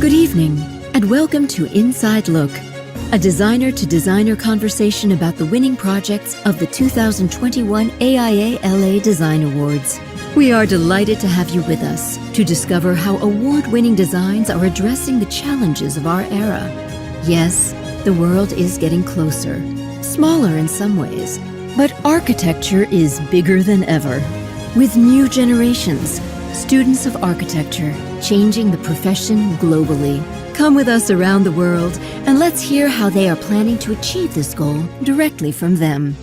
Good evening, and welcome to Inside Look, a designer-to-designer conversation about the winning projects of the 2021 AIA LA Design Awards. We are delighted to have you with us to discover how award-winning designs are addressing the challenges of our era. Yes, the world is getting closer, smaller in some ways, but architecture is bigger than ever. With new generations, students of architecture changing the profession globally. Come with us around the world and let's hear how they are planning to achieve this goal directly from them.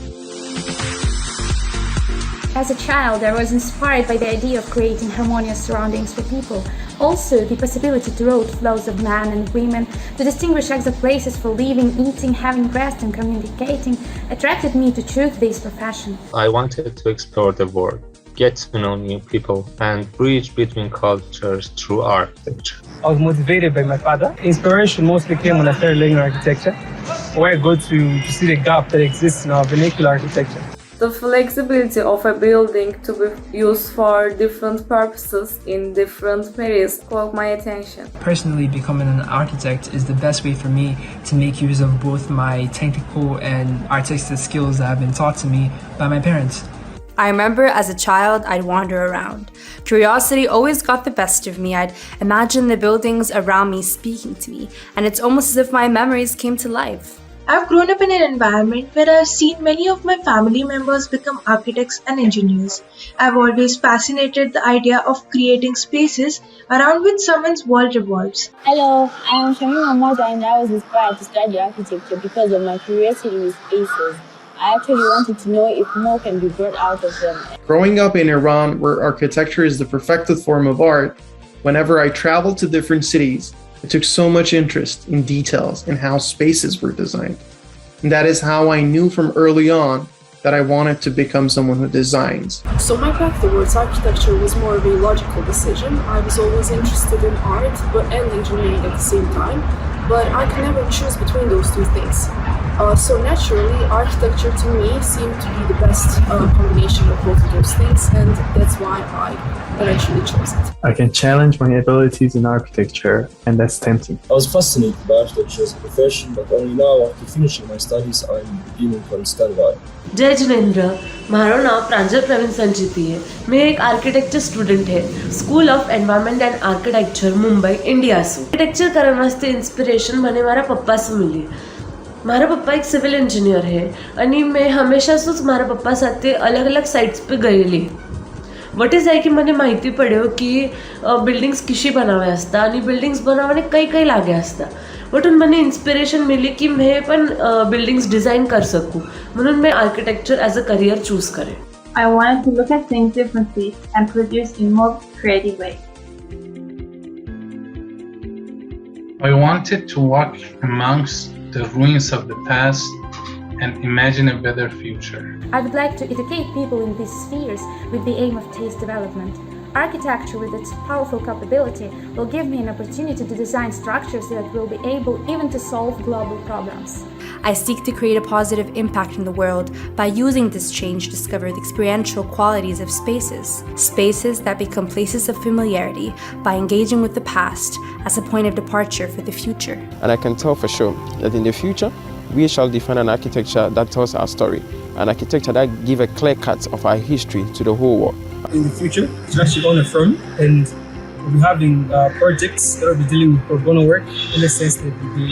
As a child, I was inspired by the idea of creating harmonious surroundings for people. Also, the possibility to road flows of men and women, to distinguish exit places for living, eating, having rest and communicating, attracted me to choose this profession. I wanted to explore the world, get to know new people, and bridge between cultures through architecture. I was motivated by my father. Inspiration mostly came when I started learning architecture, where I go to see the gap that exists in our vernacular architecture. The flexibility of a building to be used for different purposes in different periods caught my attention. Personally, becoming an architect is the best way for me to make use of both my technical and artistic skills that have been taught to me by my parents. I remember as a child, I'd wander around. Curiosity always got the best of me. I'd imagine the buildings around me speaking to me, and it's almost as if my memories came to life. I've grown up in an environment where I've seen many of my family members become architects and engineers. I've always fascinated the idea of creating spaces around which someone's world revolves. Hello, I am Shamima Moda and I was inspired to study architecture because of my curiosity with spaces. I actually wanted to know if more can be brought out of them. Growing up in Iran, where architecture is the perfected form of art, whenever I traveled to different cities, I took so much interest in details and how spaces were designed. And that is how I knew from early on that I wanted to become someone who designs. So my path towards architecture was more of a logical decision. I was always interested in art and engineering at the same time, but I could never choose between those two things. So naturally, architecture to me seemed to be the best combination of both of those things, and that's why I eventually chose it. I can challenge my abilities in architecture, and that's tempting. I was fascinated by architecture as a profession, but only now, after finishing my studies, I'm beginning to understand why. जय जिनेंद्र, मारो नाम प्रांजल प्रवीण संजीती है. मैं एक architecture student है, school of environment and architecture Mumbai India से. Architecture करने वास्ते इंस्पिरेशन મને મારા પપ્પા से मिली. મારા પપ્પા એક સિવિલ એન્જિનિયર છે અને મેં હંમેશા મારા પપ્પા સાથે અલગ અલગ સાઇટ્સ પર ગયેલી. વોટ ઇઝ આઈ કે મને માહિતી પડ્યો की બિલ્ડિંગ્સ કશી બનાવ્યા असता आणि બિલ્ડિંગ્સ બનાવવાને કઈ કઈ લાગ્યા असता. વટून મને ઇન્સ્પિરેશન मिली की मैं पण બિલ્ડિંગ્સ ડિઝાઇન કરી શકું. म्हणून मैं architecture as a career choose करे. I wanted to look at things differently and produce in more creative way. I wanted to walk amongst the ruins of the past and imagine a better future. I would like to educate people in these spheres with the aim of taste development. Architecture with its powerful capability will give me an opportunity to design structures that will be able even to solve global problems. I seek to create a positive impact in the world by using this change to discover the experiential qualities of spaces. Spaces that become places of familiarity by engaging with the past as a point of departure for the future. And I can tell for sure that in the future, we shall define an architecture that tells our story, an architecture that gives a clear cut of our history to the whole world. In the future, to actually own a firm, and we'll be having projects that will be dealing with pro bono work, in the sense that we'll be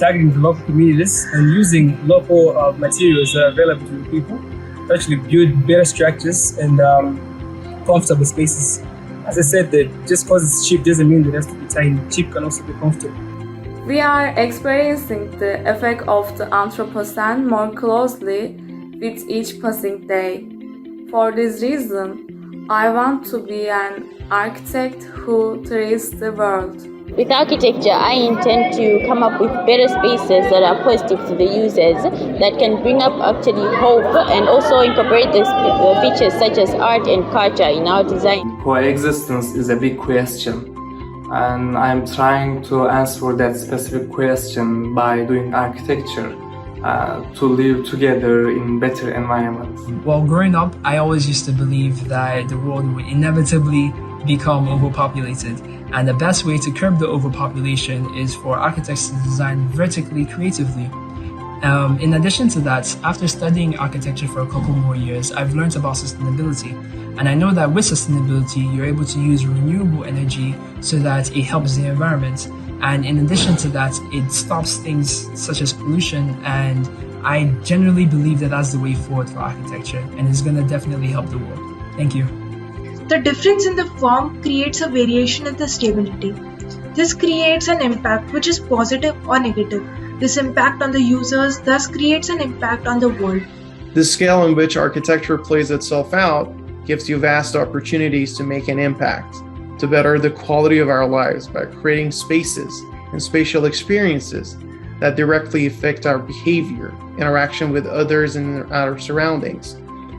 targeting the local communities and using local materials that are available to the people to actually build better structures and comfortable spaces. As I said, that just because it's cheap doesn't mean that it has to be tiny. Cheap can also be comfortable. We are experiencing the effect of the Anthropocene more closely with each passing day. For this reason, I want to be an architect who treats the world. With architecture, I intend to come up with better spaces that are positive to the users, that can bring up actually hope and also incorporate the features such as art and culture in our design. Coexistence is a big question, and I'm trying to answer that specific question by doing architecture. To live together in better environments. Well, growing up, I always used to believe that the world would inevitably become overpopulated. And the best way to curb the overpopulation is for architects to design vertically creatively. In addition to that, after studying architecture for a couple more years, I've learned about sustainability. And I know that with sustainability, you're able to use renewable energy so that it helps the environment. And in addition to that, it stops things such as pollution. And I generally believe that that's the way forward for architecture, and it's going to definitely help the world. Thank you. The difference in the form creates a variation in the stability. This creates an impact which is positive or negative. This impact on the users thus creates an impact on the world. The scale in which architecture plays itself out gives you vast opportunities to make an impact, to better the quality of our lives by creating spaces and spatial experiences that directly affect our behavior, interaction with others and our surroundings,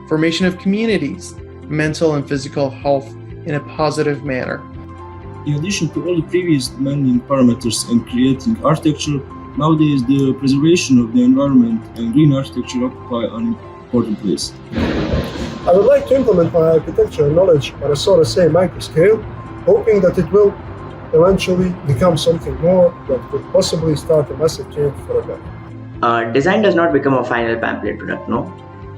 formation of communities, mental and physical health in a positive manner. In addition to all the previous demanding parameters in creating architecture, nowadays the preservation of the environment and green architecture occupy an important place. I would like to implement my architectural knowledge on a sort of say micro scale, hoping that it will eventually become something more that could possibly start a massive change for the better. Design does not become a final pamphlet product, no.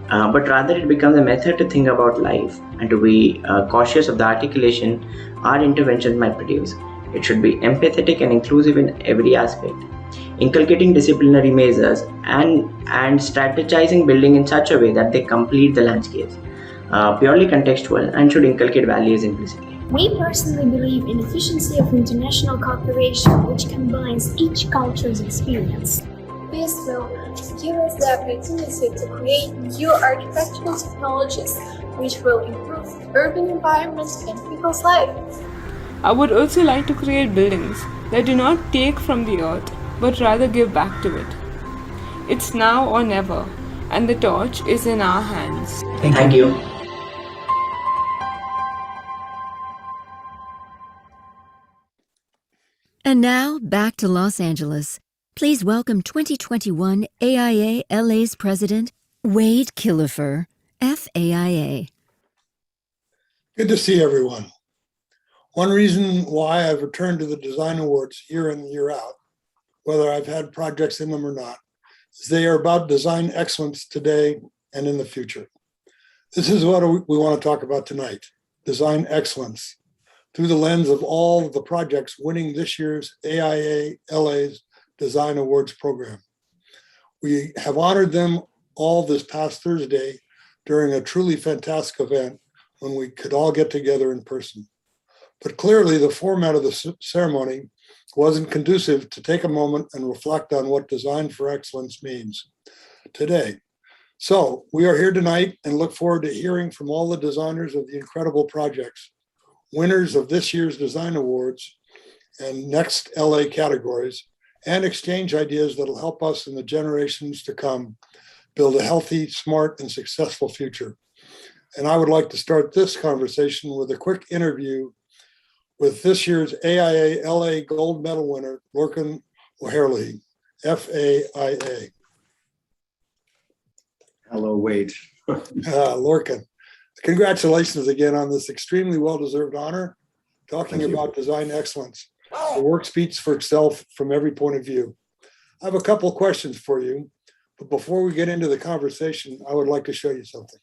But rather it becomes a method to think about life and to be cautious of the articulation our interventions might produce. It should be empathetic and inclusive in every aspect, inculcating disciplinary measures and strategizing building in such a way that they complete the landscapes, purely contextual, and should inculcate values implicitly. We personally believe in efficiency of international cooperation, which combines each culture's experience. This will give us the opportunity to create new architectural technologies which will improve urban environments and people's lives. I would also like to create buildings that do not take from the earth, but rather give back to it. It's now or never, and the torch is in our hands. Thank you. And now, back to Los Angeles. Please welcome 2021 AIA LA's President, Wade Killefer, FAIA. Good to see everyone. One reason why I've returned to the Design Awards year in, year out, whether I've had projects in them or not, is they are about design excellence today and in the future. This is what we want to talk about tonight, design excellence, through the lens of all of the projects winning this year's AIA LA's Design Awards program. We have honored them all this past Thursday during a truly fantastic event when we could all get together in person. But clearly the format of the ceremony wasn't conducive to take a moment and reflect on what design for excellence means today. So we are here tonight and look forward to hearing from all the designers of the incredible projects, winners of this year's Design Awards and next LA categories, and exchange ideas that'll help us in the generations to come build a healthy, smart, and successful future. And I would like to start this conversation with a quick interview with this year's AIA LA Gold Medal winner, Lorcan O'Herlihy, FAIA. Hello, Wade. Lorcan, congratulations again on this extremely well-deserved honor, talking about design excellence. The work speaks for itself from every point of view. I have a couple of questions for you, but before we get into the conversation, I would like to show you something.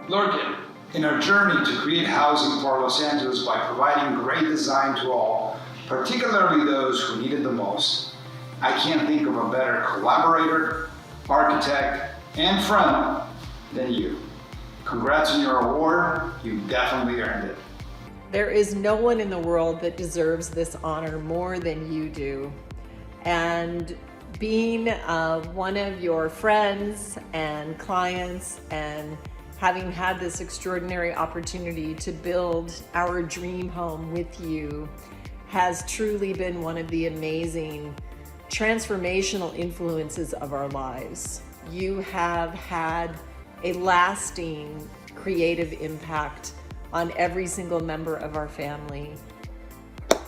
Lorcan, in our journey to create housing for Los Angeles by providing great design to all, particularly those who need it the most, I can't think of a better collaborator, architect, and friend than you. Congrats on your award. You definitely earned it. There is no one in the world that deserves this honor more than you do. And being one of your friends and clients and having had this extraordinary opportunity to build our dream home with you has truly been one of the amazing transformational influences of our lives. You have had a lasting creative impact on every single member of our family.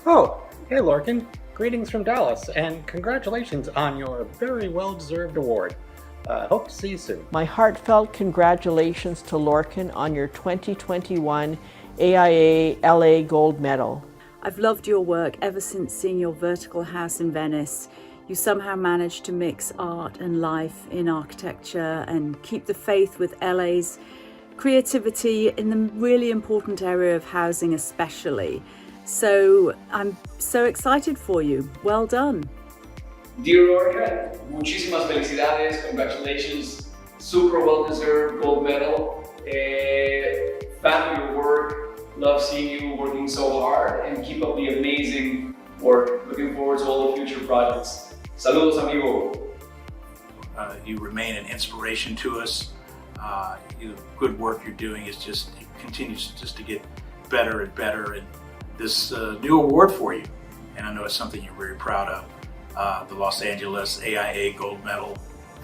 Oh, hey Lorcan, greetings from Dallas, and congratulations on your very well-deserved award. Hope to see you soon. My heartfelt congratulations to Lorcan on your 2021 AIA LA Gold Medal. I've loved your work ever since seeing your vertical house in Venice. You somehow managed to mix art and life in architecture and keep the faith with LA's creativity in the really important area of housing especially. So I'm so excited for you. Well done. Dear Lorca, muchísimas felicidades, congratulations, super well deserved gold medal. Fan of your work, love seeing you working so hard, and keep up the amazing work. Looking forward to all the future projects. Saludos, amigo. You remain an inspiration to us. The good work you're doing is it continues just to get better and better. And this new award for you, and I know it's something you're very proud of. The Los Angeles AIA Gold Medal,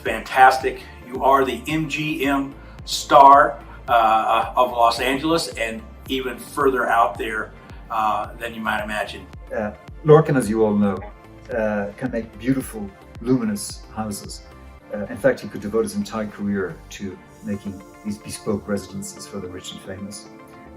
fantastic. You are the MGM star of Los Angeles, and even further out there than you might imagine. Lorcan, as you all know, can make beautiful, luminous houses. In fact, he could devote his entire career to making these bespoke residences for the rich and famous.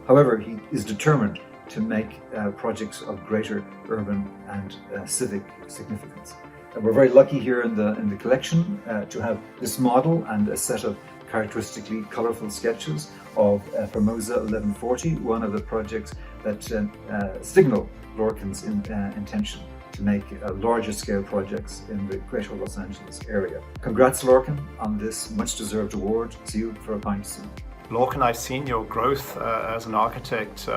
However, he is determined to make projects of greater urban and civic significance. And we're very lucky here in the collection to have this model and a set of characteristically colourful sketches of Formosa 1140, one of the projects that signal Lorcan's intention to make larger scale projects in the greater Los Angeles area. Congrats, Lorcan, on this much deserved award. See you for a pint soon. Lorcan, I've seen your growth as an architect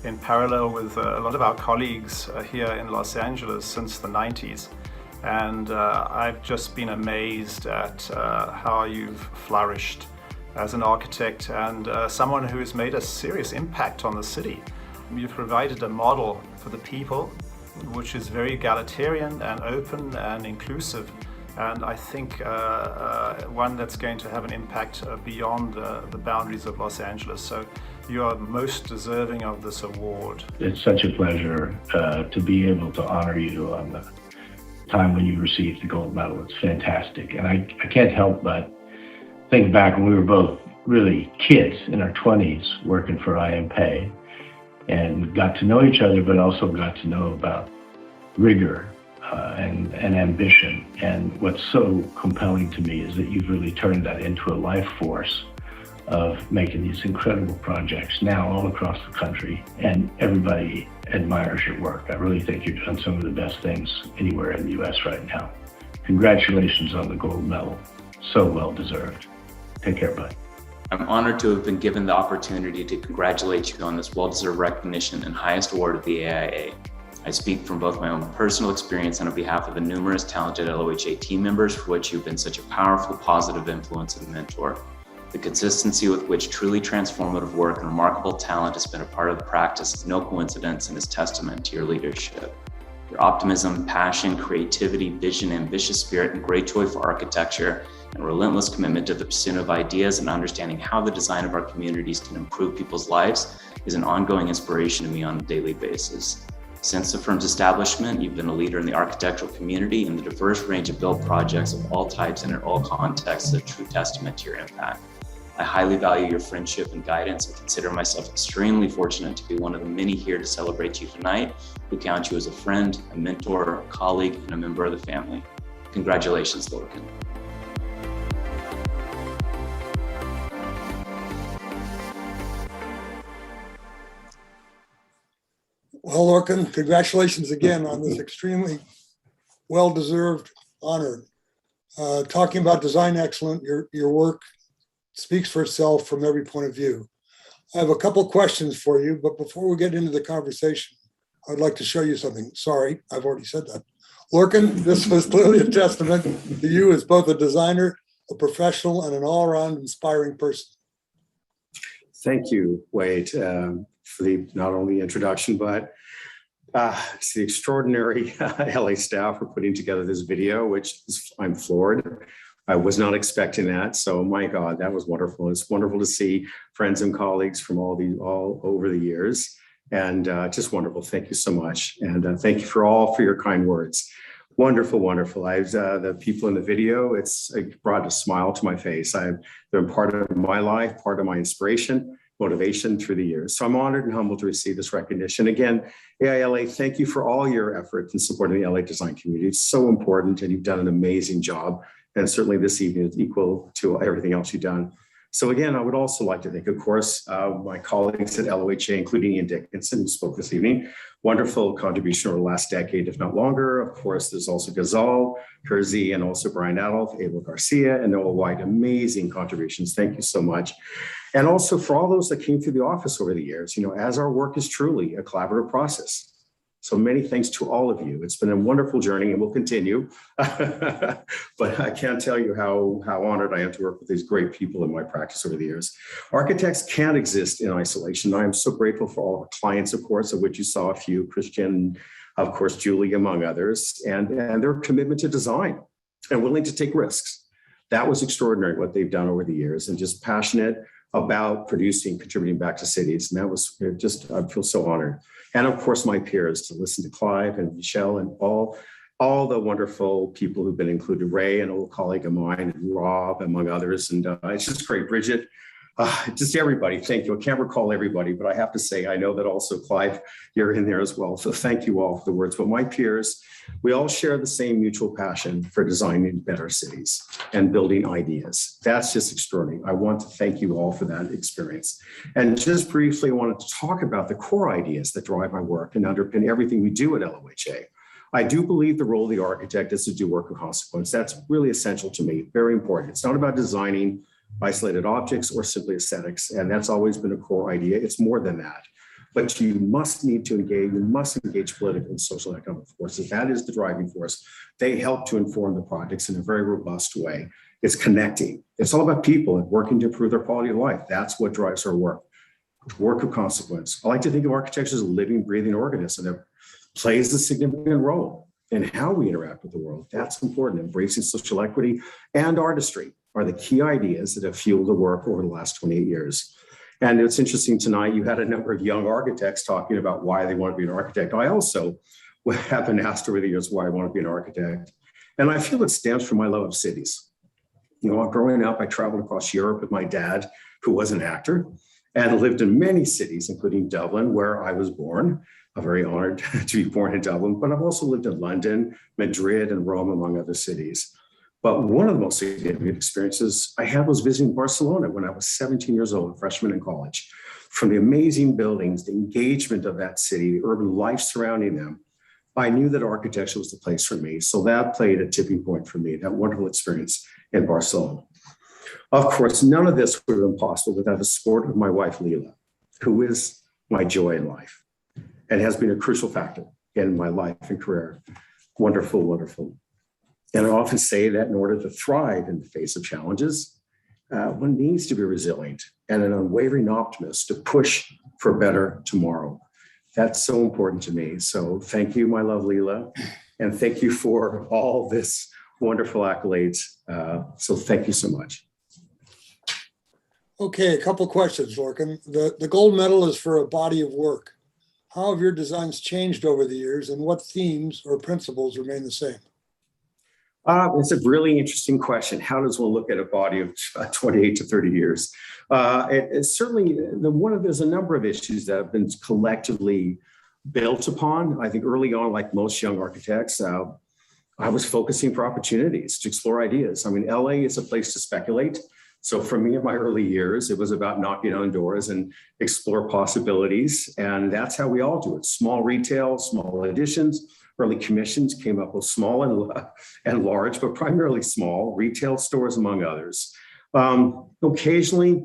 in parallel with a lot of our colleagues here in Los Angeles since the 90s. And I've just been amazed at how you've flourished as an architect and someone who has made a serious impact on the city. You've provided a model for the people, which is very egalitarian and open and inclusive. And I think one that's going to have an impact beyond the boundaries of Los Angeles. So you are most deserving of this award. It's such a pleasure to be able to honor you on the time when you received the gold medal. It's fantastic. And I can't help but think back when we were both really kids in our 20s working for IMPay and got to know each other, but also got to know about rigor and ambition. And what's so compelling to me is that you've really turned that into a life force of making these incredible projects now all across the country, and everybody admires your work. I really think you're doing some of the best things anywhere in the US right now. Congratulations on the gold medal. So well deserved. Take care, bud. I'm honored to have been given the opportunity to congratulate you on this well-deserved recognition and highest award of the AIA. I speak from both my own personal experience and on behalf of the numerous talented LOHA team members for which you've been such a powerful, positive influence and mentor. The consistency with which truly transformative work and remarkable talent has been a part of the practice is no coincidence and is testament to your leadership. Your optimism, passion, creativity, vision, ambitious spirit, and great joy for architecture, and relentless commitment to the pursuit of ideas and understanding how the design of our communities can improve people's lives is an ongoing inspiration to me on a daily basis. Since the firm's establishment, you've been a leader in the architectural community and the diverse range of built projects of all types and in all contexts, a true testament to your impact. I highly value your friendship and guidance and consider myself extremely fortunate to be one of the many here to celebrate you tonight, who count you as a friend, a mentor, a colleague, and a member of the family. Congratulations, Lorcan. Well, Lorcan, congratulations again on this extremely well-deserved honor. Talking about design excellence, your work speaks for itself from every point of view. I have a couple questions for you, but before we get into the conversation, I'd like to show you something. Sorry, I've already said that. Lorcan, this was clearly a testament to you as both a designer, a professional, and an all-around inspiring person. Thank you, Wade, for the not only introduction, but it's the extraordinary LA staff for putting together this video, which I'm floored. I was not expecting that. So my God, that was wonderful. It's wonderful to see friends and colleagues from all over the years. And just wonderful. Thank you so much. And thank you for your kind words. Wonderful, wonderful. The people in the video, it brought a smile to my face. They're part of my life, part of my inspiration, motivation through the years. So I'm honored and humbled to receive this recognition. Again, AILA, thank you for all your efforts in supporting the LA design community. It's so important, and you've done an amazing job. And certainly this evening is equal to everything else you've done. So again, I would also like to thank, of course, my colleagues at LOHA, including Ian Dickinson, who spoke this evening. Wonderful contribution over the last decade, if not longer. Of course, there's also Ghazal, Kersey, and also Brian Adolph, Abel Garcia, and Noah White. Amazing contributions. Thank you so much. And also for all those that came through the office over the years, as our work is truly a collaborative process. So many thanks to all of you. It's been a wonderful journey and will continue. But I can't tell you how honored I am to work with these great people in my practice over the years. Architects can't exist in isolation. I am so grateful for all our clients, of course, of which you saw a few, Christian, of course, Julie, among others, and their commitment to design and willing to take risks. That was extraordinary what they've done over the years, and just passionate about producing, contributing back to cities. And that was just, I feel so honored. And of course, my peers, to listen to Clive and Michelle and all the wonderful people who've been included, Ray, an old colleague of mine, and Rob, among others. And it's just great. Bridget, just everybody, thank you. I can't recall everybody, but I have to say, I know that also, Clive, you're in there as well. So thank you all for the words. But my peers, we all share the same mutual passion for designing better cities and building ideas. That's just extraordinary. I want to thank you all for that experience. And just briefly, I wanted to talk about the core ideas that drive my work and underpin everything we do at LOHA. I do believe the role of the architect is to do work of consequence. That's really essential to me, very important. It's not about designing isolated objects or simply aesthetics, and that's always been a core idea. It's more than that. But you must engage political and social and economic forces. That is the driving force. They help to inform the projects in a very robust way. It's connecting. It's all about people and working to improve their quality of life. That's what drives our work of consequence. I like to think of architecture as a living, breathing organism that plays a significant role in how we interact with the world. That's important. Embracing social equity and artistry are the key ideas that have fueled the work over the last 28 years. And it's interesting tonight, you had a number of young architects talking about why they want to be an architect. I also have been asked over the years why I want to be an architect. And I feel it stems from my love of cities. Growing up, I traveled across Europe with my dad, who was an actor, and lived in many cities, including Dublin, where I was born. I'm very honored to be born in Dublin, but I've also lived in London, Madrid, and Rome, among other cities. But one of the most significant experiences I had was visiting Barcelona when I was 17 years old, a freshman in college. From the amazing buildings, the engagement of that city, the urban life surrounding them, I knew that architecture was the place for me. So that played a tipping point for me, that wonderful experience in Barcelona. Of course, none of this would have been possible without the support of my wife, Leila, who is my joy in life and has been a crucial factor in my life and career. Wonderful, wonderful. And I often say that in order to thrive in the face of challenges, one needs to be resilient and an unwavering optimist to push for a better tomorrow. That's so important to me. So thank you, my love, Leila. And thank you for all this wonderful accolades. So thank you so much. Okay, a couple questions, Lorcan. The gold medal is for a body of work. How have your designs changed over the years, and what themes or principles remain the same? It's a really interesting question. How does one look at a body of 28 to 30 years? It's certainly, there's a number of issues that have been collectively built upon. I think early on, like most young architects, I was focusing for opportunities to explore ideas. I mean, LA is a place to speculate. So for me in my early years, it was about knocking on doors and explore possibilities. And that's how we all do it. Small retail, small additions. Early commissions came up with small and large, but primarily small retail stores, among others. Occasionally,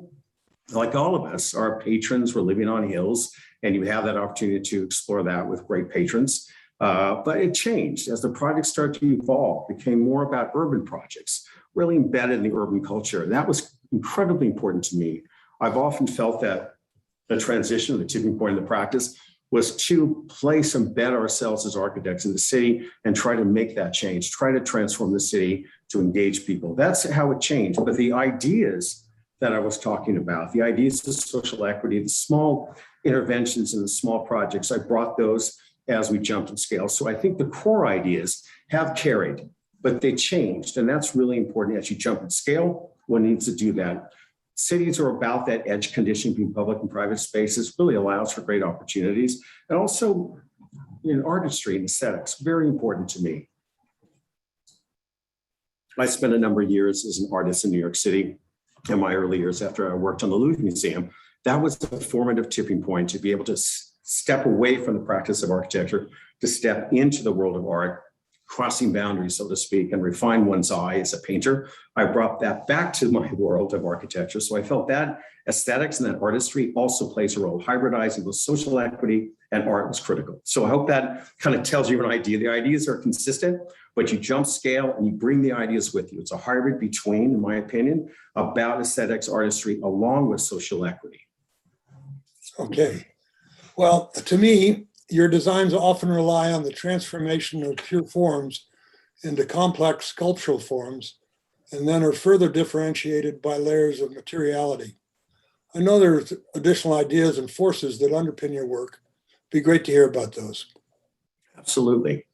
like all of us, our patrons were living on hills, and you have that opportunity to explore that with great patrons. But it changed as the projects started to evolve, became more about urban projects, really embedded in the urban culture. That was incredibly important to me. I've often felt that the transition, the tipping point of the practice, was to place and embed ourselves as architects in the city and try to make that change, try to transform the city to engage people. That's how it changed. But the ideas that I was talking about, the ideas of social equity, the small interventions and the small projects, I brought those as we jumped in scale. So I think the core ideas have carried, but they changed. And that's really important as you jump in scale. One needs to do that. Cities are about that edge condition between public and private spaces, really allows for great opportunities. And also in artistry and aesthetics, very important to me. I spent a number of years as an artist in New York City in my early years after I worked on the Louvre Museum. That was a formative tipping point to be able to step away from the practice of architecture, to step into the world of art, crossing boundaries, so to speak, and refine one's eye as a painter. I brought that back to my world of architecture. So I felt that aesthetics and that artistry also plays a role. Hybridizing both social equity and art was critical. So I hope that kind of tells you an idea. The ideas are consistent, but you jump scale and you bring the ideas with you. It's a hybrid between, in my opinion, about aesthetics, artistry, along with social equity. Okay. Well, to me, your designs often rely on the transformation of pure forms into complex sculptural forms, and then are further differentiated by layers of materiality. I know there's additional ideas and forces that underpin your work. It'd be great to hear about those. Absolutely.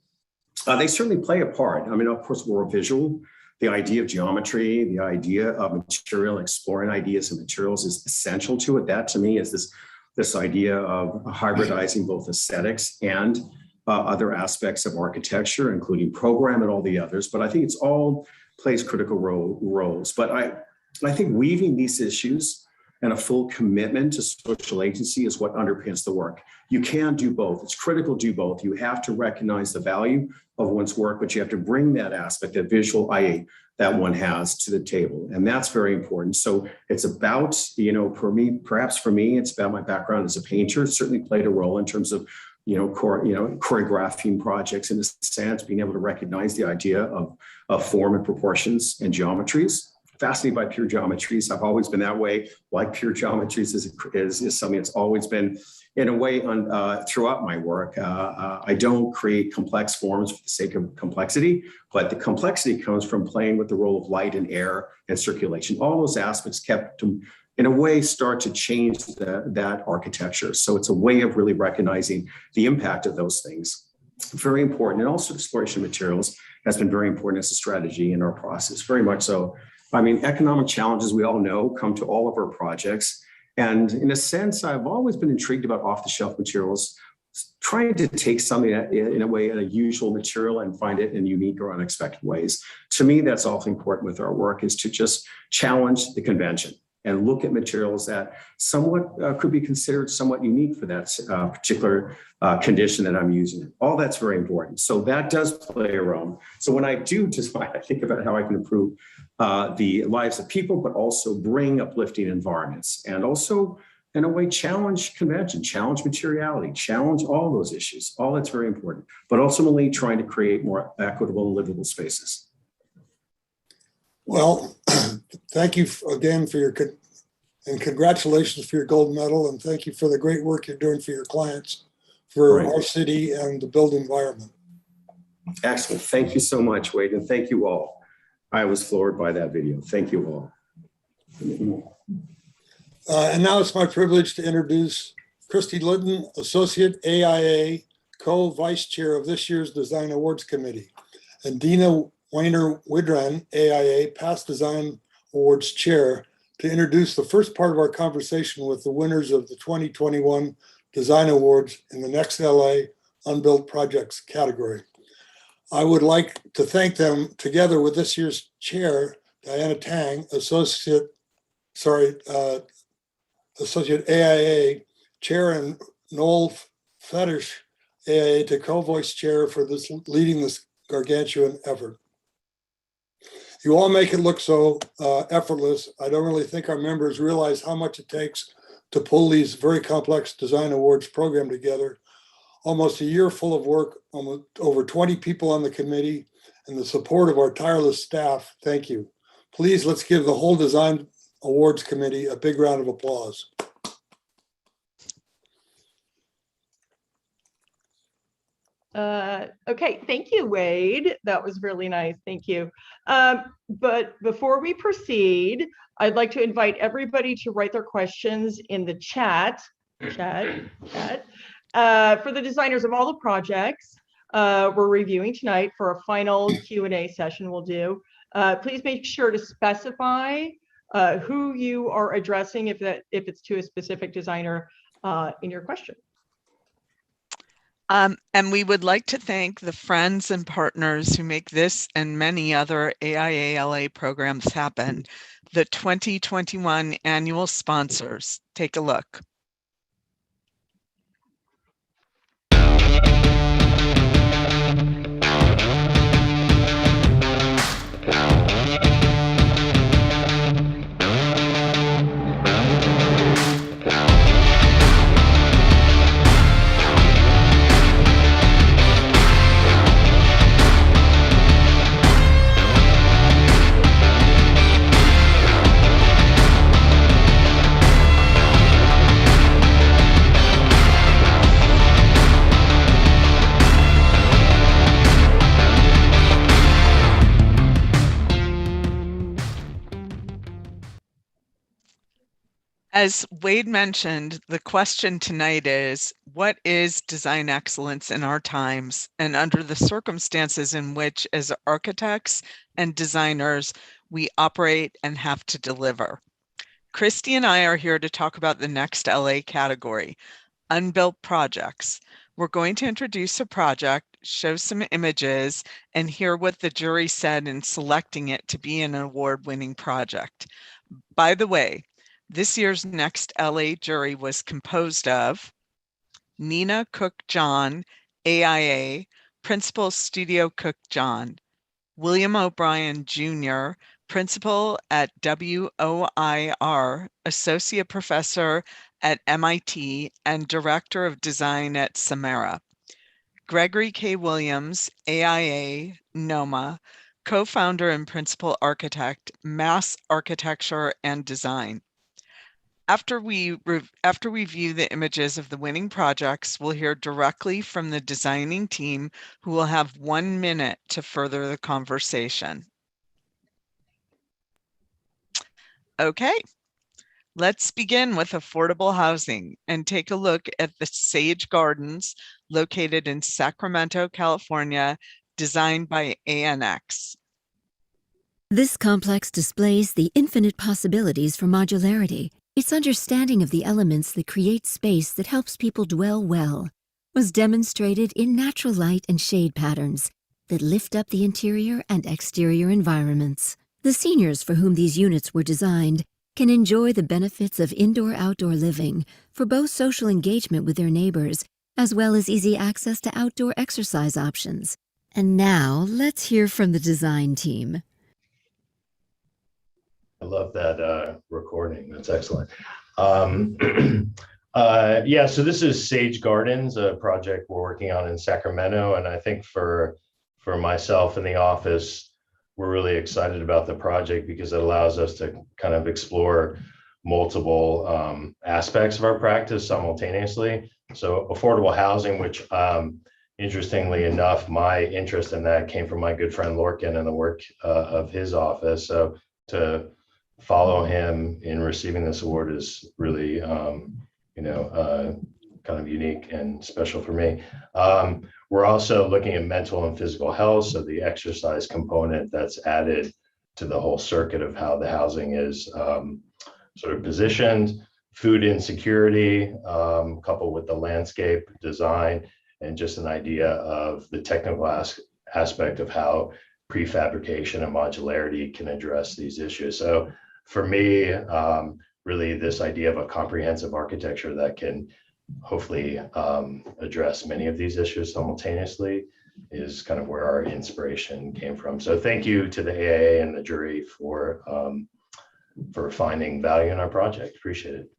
They certainly play a part. I mean, of course, we're visual. The idea of geometry, the idea of material, exploring ideas and materials is essential to it. That to me is this idea of hybridizing both aesthetics and other aspects of architecture, including program and all the others. But I think it's all plays critical roles. But I think weaving these issues and a full commitment to social agency is what underpins the work. You can do both. It's critical to do both. You have to recognize the value of one's work, but you have to bring that aspect, that visual eye that one has to the table. And that's very important. So it's about, perhaps for me, it's about my background as a painter. It certainly played a role in terms of, choreographing projects in a sense, being able to recognize the idea of form and proportions and geometries. Fascinated by pure geometries. I've always been that way. Like pure geometries is something that's always been, in a way, throughout my work. I don't create complex forms for the sake of complexity, but the complexity comes from playing with the role of light and air and circulation. All those aspects kept to, in a way, start to change that architecture. So it's a way of really recognizing the impact of those things. Very important. And also exploration of materials has been very important as a strategy in our process, very much so. I mean, economic challenges, we all know, come to all of our projects. And in a sense, I've always been intrigued about off-the-shelf materials, trying to take something that, in a way, a usual material and find it in unique or unexpected ways. To me, that's also important with our work, is to just challenge the convention and look at materials that somewhat could be considered somewhat unique for that particular condition that I'm using. All that's very important. So that does play a role. So when I do design, I think about how I can improve the lives of people, but also bring uplifting environments, and also, in a way, challenge convention, challenge materiality, challenge all those issues. All that's very important, but ultimately trying to create more equitable and livable spaces. Well, thank you again for and congratulations for your gold medal, and thank you for the great work you're doing for your clients, for our city and the built environment. Excellent. Thank you so much, Wade, and thank you all. I was floored by that video. Thank you all. And now it's my privilege to introduce Christy Litton, Associate AIA, Co-Vice Chair of this year's Design Awards Committee, and Dina Weiner-Widran, AIA, Past Design Awards Chair, to introduce the first part of our conversation with the winners of the 2021 Design Awards in the Next LA Unbuilt Projects category. I would like to thank them, together with this year's chair, Diana Tang, Associate AIA Chair, and Noel Fetish, AIA, to co-voice chair for leading this gargantuan effort. You all make it look so effortless. I don't really think our members realize how much it takes to pull these very complex design awards program together. Almost a year full of work, over 20 people on the committee, and the support of our tireless staff. Thank you. Please, let's give the whole Design Awards Committee a big round of applause. Okay, thank you, Wade. That was really nice. Thank you. But before we proceed, I'd like to invite everybody to write their questions in the chat. For the designers of all the projects we're reviewing tonight for a final Q&A session we'll do. Please make sure to specify who you are addressing if it's to a specific designer in your question. And we would like to thank the friends and partners who make this and many other AIA-LA programs happen, the 2021 annual sponsors. Take a look. As Wade mentioned, the question tonight is, what is design excellence in our times and under the circumstances in which, as architects and designers, we operate and have to deliver? Christy and I are here to talk about the next LA category, unbuilt projects. We're going to introduce a project, show some images, and hear what the jury said in selecting it to be an award-winning project. By the way, this year's Next LA jury was composed of Nina Cook John, AIA, Principal Studio Cook John, William O'Brien Jr., Principal at WOIR, Associate Professor at MIT, and Director of Design at Samara, Gregory K. Williams, AIA, NOMA, Co-founder and Principal Architect, Mass Architecture and Design. After we view the images of the winning projects, we'll hear directly from the designing team, who will have 1 minute to further the conversation. Okay, let's begin with affordable housing and take a look at the Sage Gardens located in Sacramento, California, designed by ANX. This complex displays the infinite possibilities for modularity. Its understanding of the elements that create space that helps people dwell well was demonstrated in natural light and shade patterns that lift up the interior and exterior environments. The seniors for whom these units were designed can enjoy the benefits of indoor-outdoor living for both social engagement with their neighbors as well as easy access to outdoor exercise options. And now, let's hear from the design team. I love that recording. That's excellent. Yeah, so this is Sage Gardens, a project we're working on in Sacramento. And I think for myself in the office, we're really excited about the project because it allows us to kind of explore multiple aspects of our practice simultaneously. So affordable housing, which interestingly enough, my interest in that came from my good friend Lorcan and the work of his office. So to follow him in receiving this award is really, kind of unique and special for me. We're also looking at mental and physical health, so the exercise component that's added to the whole circuit of how the housing is sort of positioned, food insecurity, coupled with the landscape design, and just an idea of the technical aspect of how prefabrication and modularity can address these issues. So for me, really this idea of a comprehensive architecture that can hopefully address many of these issues simultaneously is kind of where our inspiration came from. So thank you to the AIA and the jury for finding value in our project. Appreciate it.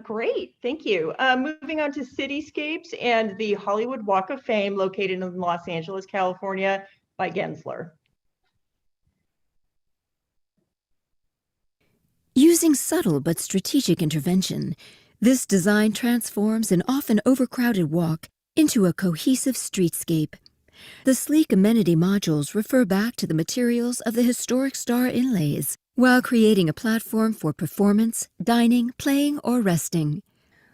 Great, thank you. Moving on to Cityscapes and the Hollywood Walk of Fame located in Los Angeles, California by Gensler. Using subtle but strategic intervention, This design transforms an often overcrowded walk into a cohesive streetscape. The sleek amenity modules refer back to the materials of the historic star inlays, while creating a platform for performance, dining, playing, or resting.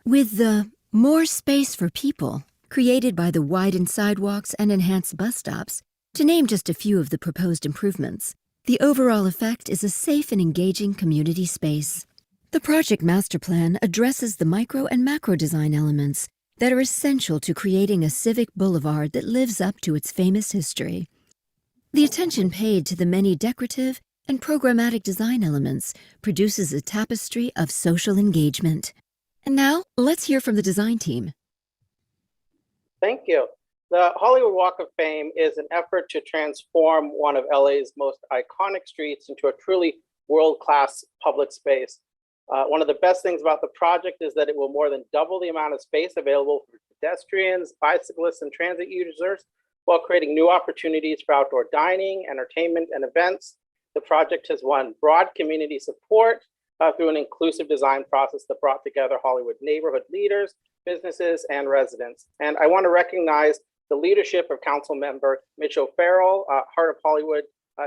With the more space for people created by the widened sidewalks and enhanced bus stops, to name just a few of the proposed improvements, the overall effect is a safe and engaging community space. The project master plan addresses the micro and macro design elements that are essential to creating a civic boulevard that lives up to its famous history. The attention paid to the many decorative and programmatic design elements produces a tapestry of social engagement. And now, let's hear from the design team. Thank you. The Hollywood Walk of Fame is an effort to transform one of LA's most iconic streets into a truly world-class public space. One of the best things about the project is that it will more than double the amount of space available for pedestrians, bicyclists, and transit users, while creating new opportunities for outdoor dining, entertainment, and events. The project has won broad community support through an inclusive design process that brought together Hollywood neighborhood leaders, businesses, and residents. And I want to recognize the leadership of Council Member Mitch O'Farrell, Heart of Hollywood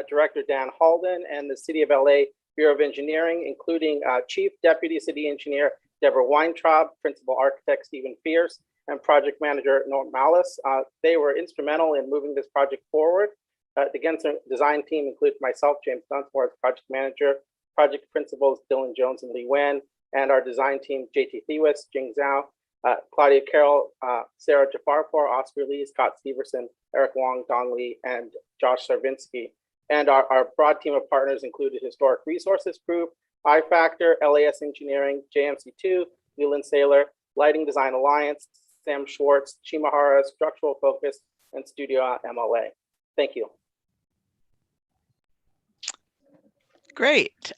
Director Dan Halden, and the City of LA Bureau of Engineering, including Chief Deputy City Engineer Deborah Weintraub, Principal Architect Stephen Fierce, and Project Manager Norm Malice. They were instrumental in moving this project forward. The Genser design team includes myself, James Dunsmore, as project manager, project principals Dylan Jones and Lee Wen, and our design team, JT Thewis, Jing Zhao, Claudia Carroll, Sarah Jafarpour, Oscar Lee, Scott Steverson, Eric Wong, Dong Lee, and Josh Sarvinsky. And our broad team of partners included Historic Resources Group, iFactor, LAS Engineering, JMC2, Leland Saylor, Lighting Design Alliance, Sam Schwartz, Shimahara, Structural Focus, and Studio MLA. Thank you. Great.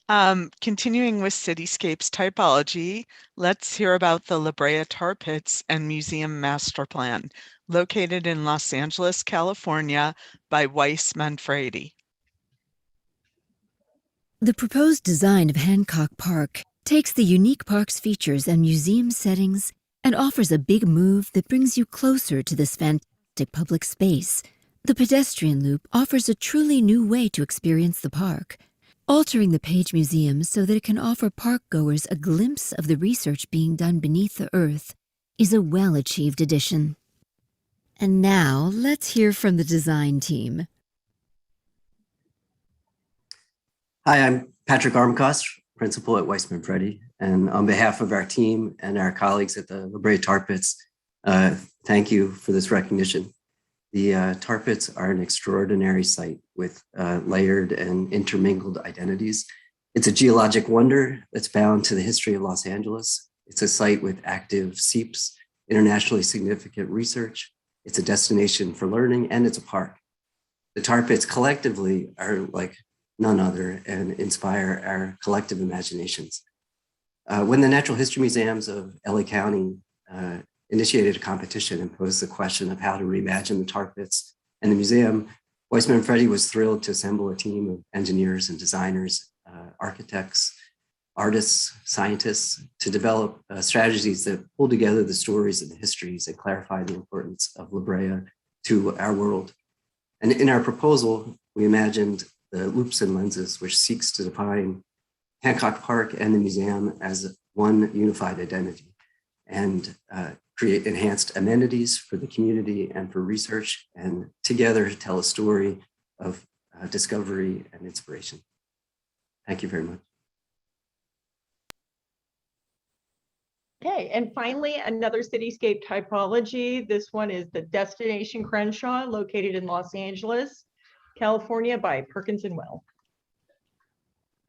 Continuing with Cityscapes Typology, let's hear about the La Brea Tar Pits and Museum Master Plan, located in Los Angeles, California, by Weiss Manfredi. The proposed design of Hancock Park takes the unique park's features and museum settings and offers a big move that brings you closer to this fantastic public space. The pedestrian loop offers a truly new way to experience the park, altering the Page Museum so that it can offer park-goers a glimpse of the research being done beneath the earth is a well-achieved addition. And now, let's hear from the design team. Hi, I'm Patrick Armacost, principal at Weiss Manfredi, and on behalf of our team and our colleagues at the La Brea Tar Pits, thank you for this recognition. The tar pits are an extraordinary site with layered and intermingled identities. It's a geologic wonder that's bound to the history of Los Angeles. It's a site with active seeps, internationally significant research. It's a destination for learning, and it's a park. The tar pits collectively are like none other and inspire our collective imaginations. When the Natural History Museums of LA County initiated a competition and posed the question of how to reimagine the tar pits and the museum, Weiss Manfredi was thrilled to assemble a team of engineers and designers, architects, artists, scientists, to develop strategies that pull together the stories and the histories and clarify the importance of La Brea to our world. And in our proposal, we imagined the loops and lenses, which seeks to define Hancock Park and the museum as one unified identity and create enhanced amenities for the community and for research, and together tell a story of discovery and inspiration. Thank you very much. Okay, and finally, another cityscape typology. This one is the Destination Crenshaw, located in Los Angeles, California, by Perkins and Will.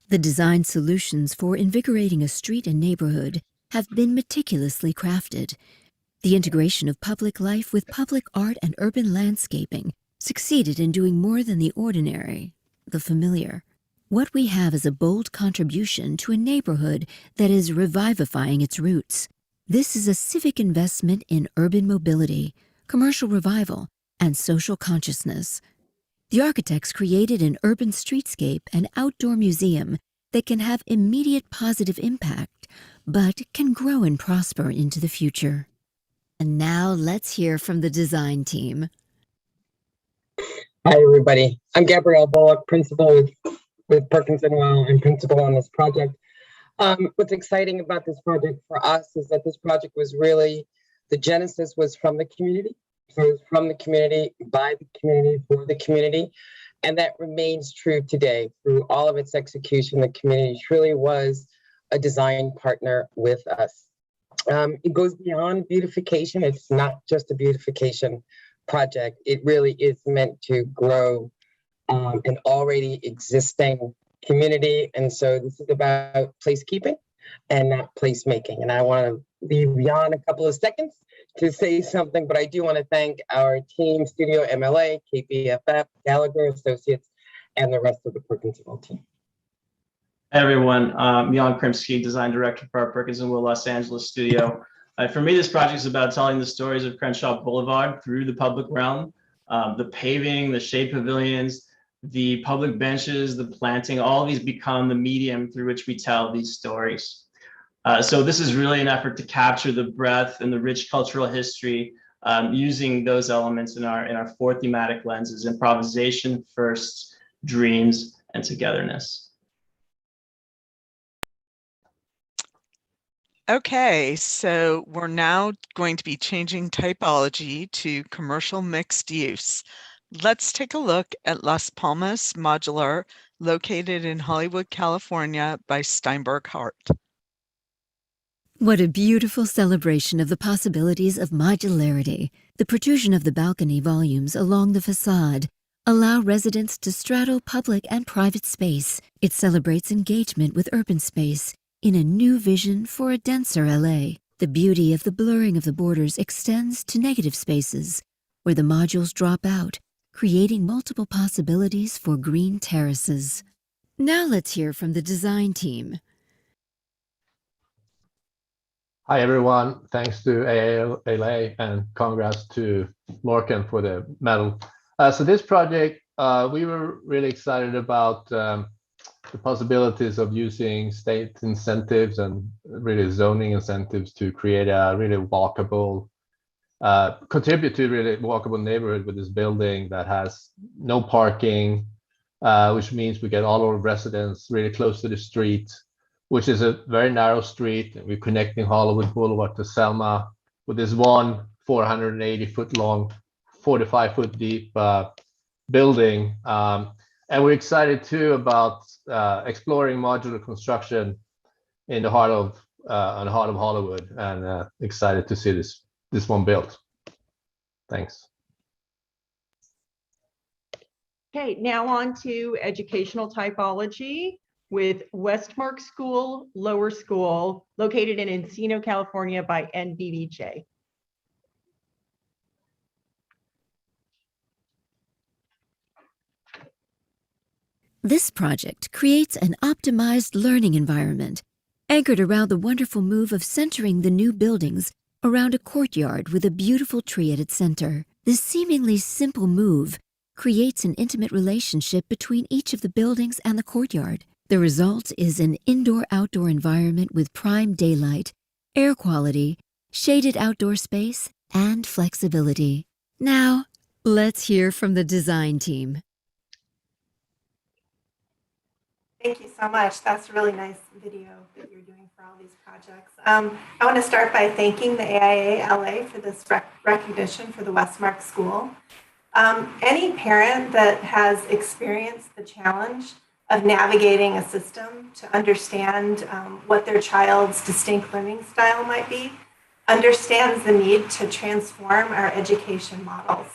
The design solutions for invigorating a street and neighborhood have been meticulously crafted. The integration of public life with public art and urban landscaping succeeded in doing more than the ordinary, the familiar. What we have is a bold contribution to a neighborhood that is revivifying its roots. This is a civic investment in urban mobility, commercial revival, and social consciousness. The architects created an urban streetscape and outdoor museum that can have immediate positive impact, but can grow and prosper into the future. And now let's hear from the design team. Hi, everybody. I'm Gabrielle Bullock, principal with Perkins & Well and principal on this project. What's exciting about this project for us is that this project was really, the genesis was from the community. So it was from the community, by the community, for the community. And that remains true today. Through all of its execution, the community truly was a design partner with us. It goes beyond beautification. It's not just a beautification project. It really is meant to grow an already existing community. And so this is about placekeeping and not placemaking. And I want to leave Jan a couple of seconds to say something, but I do want to thank our team, Studio MLA, KPFF, Gallagher Associates, and the rest of the Perkins & Will team. Hey everyone, I'm Jan Krimsky, Design Director for our Perkins & Will Los Angeles studio. For me, this project is about telling the stories of Crenshaw Boulevard through the public realm. The paving, the shade pavilions, the public benches, the planting, all of these become the medium through which we tell these stories. So this is really an effort to capture the breadth and the rich cultural history using those elements in our four thematic lenses: improvisation, first, dreams, and togetherness. Okay, so we're now going to be changing typology to commercial mixed use. Let's take a look at Las Palmas Modular, located in Hollywood, California, by Steinberg Hart. What a beautiful celebration of the possibilities of modularity. The protrusion of the balcony volumes along the facade allow residents to straddle public and private space. It celebrates engagement with urban space in a new vision for a denser LA. The beauty of the blurring of the borders extends to negative spaces, where the modules drop out, creating multiple possibilities for green terraces. Now let's hear from the design team. Hi everyone, thanks to AALA and congrats to Morgan for the medal. So this project, we were really excited about the possibilities of using state incentives and really zoning incentives to create a really walkable, contribute to a really walkable neighborhood with this building that has no parking, which means we get all our residents really close to the street, which is a very narrow street. We're connecting Hollywood Boulevard to Selma with this one 480-foot long, 45-foot deep building. And we're excited too about exploring modular construction in the heart of Hollywood, and excited to see this one built. Thanks. Okay, now on to educational typology with Westmark School, Lower School, located in Encino, California by NBBJ. This project creates an optimized learning environment, anchored around the wonderful move of centering the new buildings around a courtyard with a beautiful tree at its center. This seemingly simple move creates an intimate relationship between each of the buildings and the courtyard. The result is an indoor-outdoor environment with prime daylight, air quality, shaded outdoor space, and flexibility. Now, let's hear from the design team. Thank you so much. That's a really nice video that you're doing for all these projects. I want to start by thanking the AIA LA for this recognition for the Westmark School. Any parent that has experienced the challenge of navigating a system to understand what their child's distinct learning style might be understands the need to transform our education models.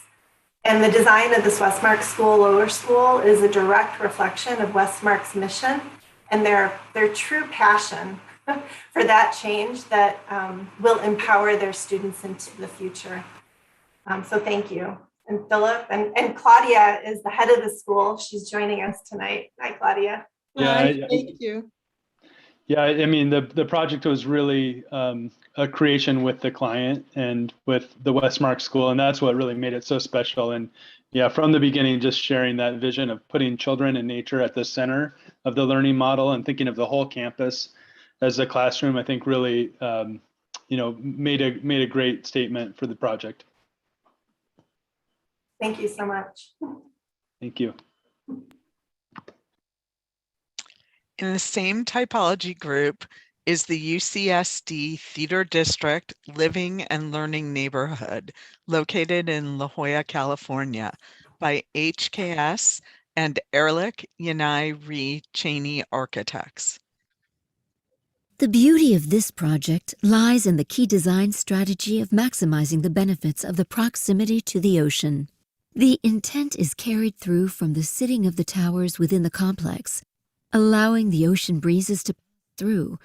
And the design of this Westmark School, Lower School, is a direct reflection of Westmark's mission and their true passion for that change that will empower their students into the future. So thank you. And Philip and Claudia is the head of the school. She's joining us tonight. Hi, Claudia. Yeah, Hi, thank you. Yeah, I mean, the project was really a creation with the client and with the Westmark School, and that's what really made it so special. And Yeah, from the beginning, just sharing that vision of putting children and nature at the center of the learning model and thinking of the whole campus as a classroom, I think really, made a great statement for the project. Thank you so much. Thank you. In the same typology group is the UCSD Theater District Living and Learning Neighborhood, located in La Jolla, California, by HKS and Ehrlich, Yanai, Ree, Cheney Architects. The beauty of this project lies in the key design strategy of maximizing the benefits of the proximity to the ocean. The intent is carried through from the sitting of the towers within the complex, allowing the ocean breezes to pass through,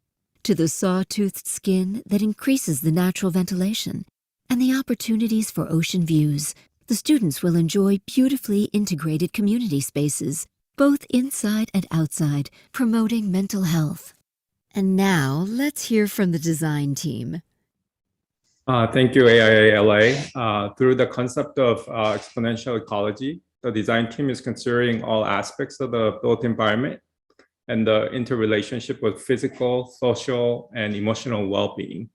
to the saw-toothed skin that increases the natural ventilation, and the opportunities for ocean views. The students will enjoy beautifully integrated community spaces, both inside and outside, promoting mental health. And now, let's hear from the design team. Thank you, AIA-LA. Through the concept of exponential ecology, the design team is considering all aspects of the built environment and the interrelationship with physical, social, and emotional well-being.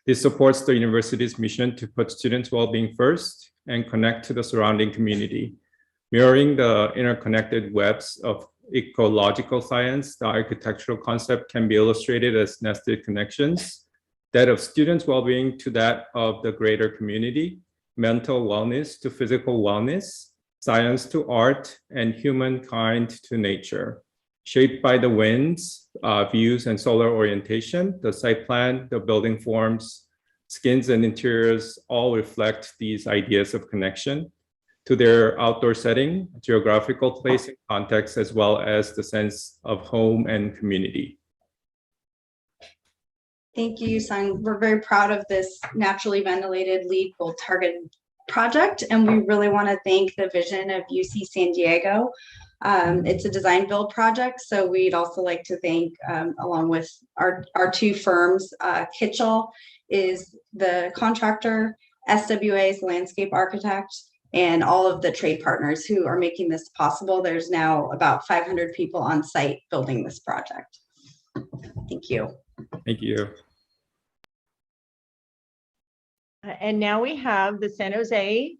This supports the university's mission to put students' well-being first and connect to the surrounding community. Mirroring the interconnected webs of ecological science, the architectural concept can be illustrated as nested connections, that of students' well-being to that of the greater community, mental wellness to physical wellness, science to art, and humankind to nature. Shaped by the winds, views, and solar orientation, the site plan, the building forms, skins, and interiors all reflect these ideas of connection to their outdoor setting, geographical place and context, as well as the sense of home and community. Thank you, Sung. We're very proud of this naturally ventilated LEED Gold targeted project, and we really want to thank the vision of UC San Diego. It's a design build project, so we'd also like to thank, along with our two firms, Kitchell is the contractor, SWA is the landscape architect, and all of the trade partners who are making this possible. There's now about 500 people on site building this project. Thank you. Thank you. And now we have the San Jose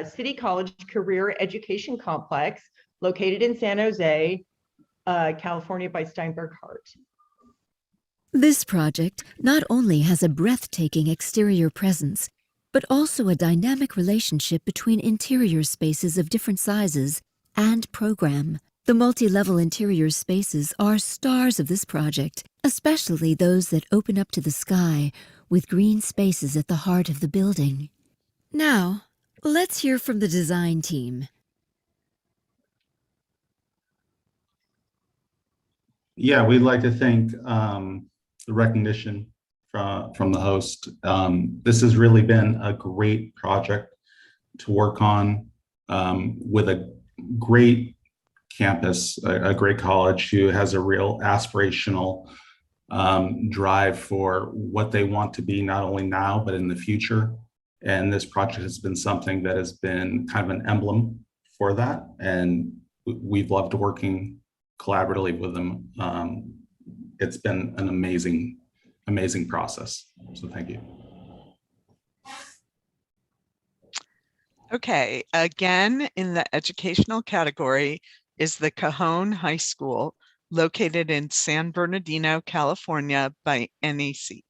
City College Career Education Complex, located in San Jose, California, by Steinberg Hart. This project not only has a breathtaking exterior presence, but also a dynamic relationship between interior spaces of different sizes and program. The multi-level interior spaces are stars of this project, especially those that open up to the sky with green spaces at the heart of the building. Now, let's hear from the design team. Yeah, we'd like to thank the recognition from the host. This has really been a great project to work on with a great campus, a great college who has a real aspirational drive for what they want to be, not only now, but in the future. And this project has been something that has been kind of an emblem for that. And we've loved working collaboratively with them. It's been an amazing process. So thank you. Okay, again, in the educational category is the Cajon High School, located in San Bernardino, California, by NAC.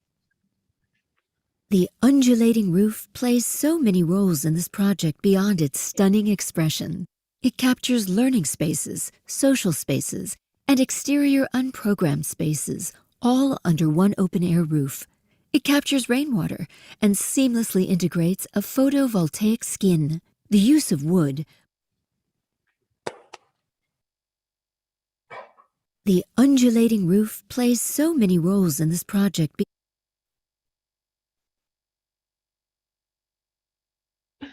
The undulating roof plays so many roles in this project beyond its stunning expression. It captures learning spaces, social spaces, and exterior unprogrammed spaces, all under one open-air roof. It captures rainwater and seamlessly integrates a photovoltaic skin. The use of wood. The undulating roof plays so many roles in this project.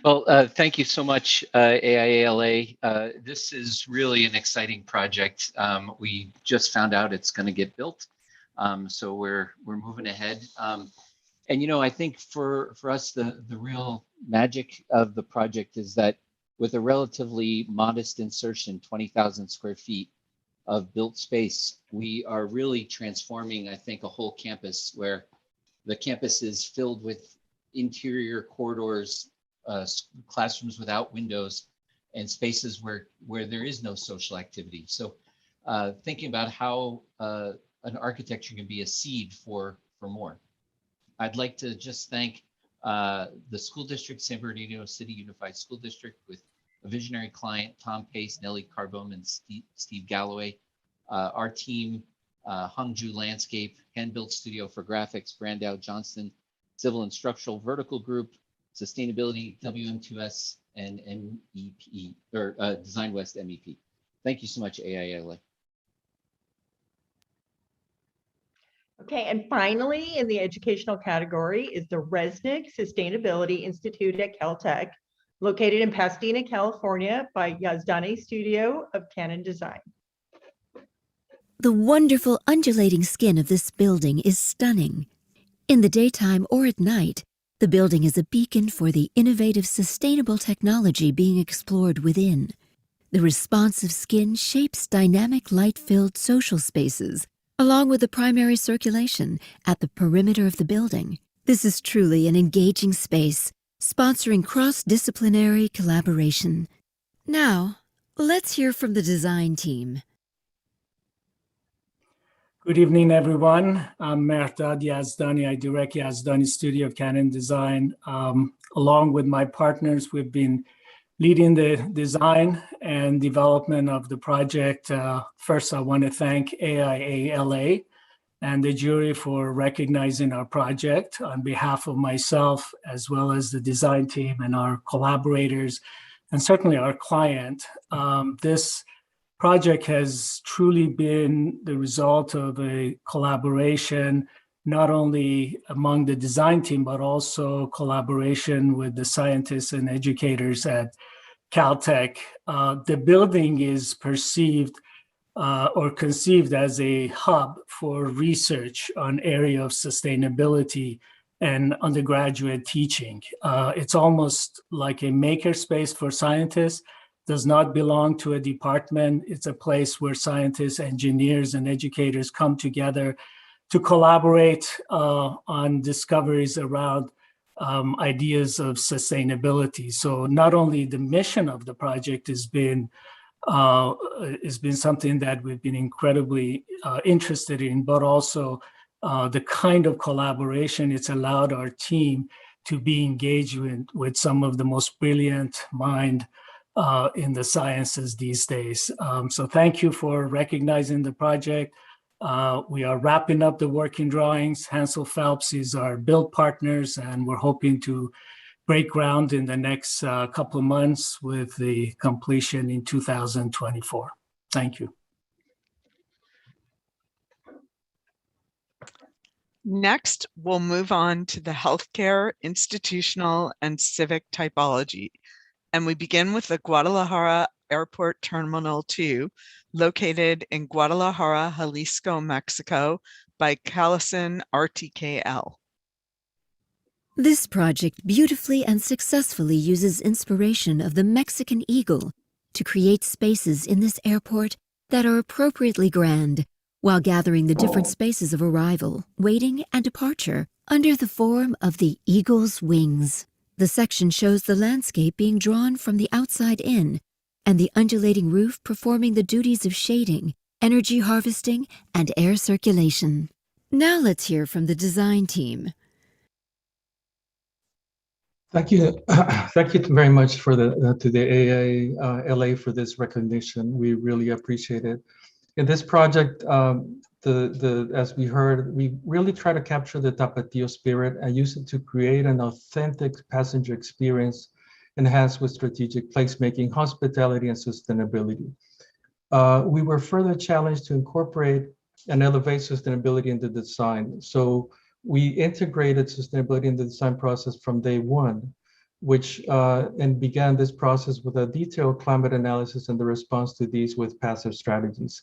Well, thank you so much, AIALA. This is really an exciting project. We just found out it's going to get built, so we're moving ahead. And I think for us, the real magic of the project is that with a relatively modest insertion, 20,000 square feet of built space, we are really transforming, I think, a whole campus where the campus is filled with interior corridors, classrooms without windows, and spaces where there is no social activity. So thinking about how an architecture can be a seed for more. I'd like to just thank the school district, San Bernardino City Unified School District, with a visionary client, Tom Pace, Nellie Carbone, and Steve Galloway. Our team, Hangju Landscape, Hand-Built Studio for Graphics, Brandow Johnston, Civil and Structural Vertical Group, Sustainability, WM2S, and MEP, or Design West MEP. Thank you so much, AILA. Okay, and finally, in the educational category is the Resnick Sustainability Institute at Caltech, located in Pasadena, California, by Yazdani Studio of Canon Design. The wonderful undulating skin of this building is stunning. In the daytime or at night, the building is a beacon for the innovative sustainable technology being explored within. The responsive skin shapes dynamic light-filled social spaces, along with the primary circulation at the perimeter of the building. This is truly an engaging space, sponsoring cross-disciplinary collaboration. Now, let's hear from the design team. Good evening, everyone. I'm Mehrdad Yazdani. I direct Yazdani Studio of Canon Design. Along with my partners, we've been leading the design and development of the project. First, I want to thank AIA-LA and the jury for recognizing our project on behalf of myself, as well as the design team and our collaborators, and certainly our client. This project has truly been the result of a collaboration, not only among the design team, but also collaboration with the scientists and educators at Caltech. The building is perceived or conceived as a hub for research on area of sustainability and undergraduate teaching. It's almost like a makerspace for scientists. Does not belong to a department. It's a place where scientists, engineers, and educators come together to collaborate on discoveries around ideas of sustainability. So not only the mission of the project has been something that we've been incredibly interested in, but also the kind of collaboration it's allowed our team to be engaged with some of the most brilliant minds in the sciences these days. So thank you for recognizing the project. We are wrapping up the working drawings. Hansel Phelps is our build partners, and we're hoping to break ground in the next couple of months with the completion in 2024. Thank you. Next, we'll move on to the healthcare, institutional, and civic typology. And we begin with the Guadalajara Airport Terminal 2, located in Guadalajara, Jalisco, Mexico, by Callison RTKL. This project beautifully and successfully uses inspiration of the Mexican eagle to create spaces in this airport that are appropriately grand, while gathering the different spaces of arrival, waiting, and departure under the form of the eagle's wings. The section shows the landscape being drawn from the outside in, and the undulating roof performing the duties of shading, energy harvesting, and air circulation. Now let's hear from the design team. Thank you. Thank you very much for to the AIA-LA for this recognition. We really appreciate it. In this project, as we heard, we really try to capture the Tapatio spirit and use it to create an authentic passenger experience enhanced with strategic placemaking, hospitality, and sustainability. We were further challenged to incorporate and elevate sustainability in the design. So we integrated sustainability in the design process from day one, and began this process with a detailed climate analysis and the response to these with passive strategies.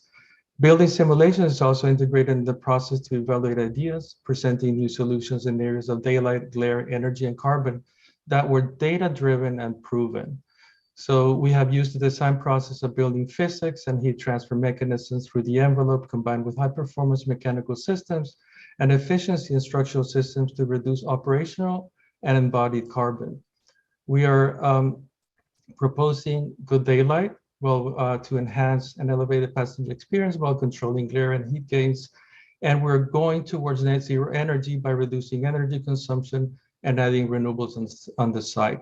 Building simulation is also integrated in the process to evaluate ideas, presenting new solutions in areas of daylight, glare, energy, and carbon that were data-driven and proven. So we have used the design process of building physics and heat transfer mechanisms through the envelope combined with high performance mechanical systems and efficiency in structural systems to reduce operational and embodied carbon. We are proposing good daylight to enhance and elevate the passenger experience while controlling glare and heat gains. And we're going towards net zero energy by reducing energy consumption and adding renewables on the site.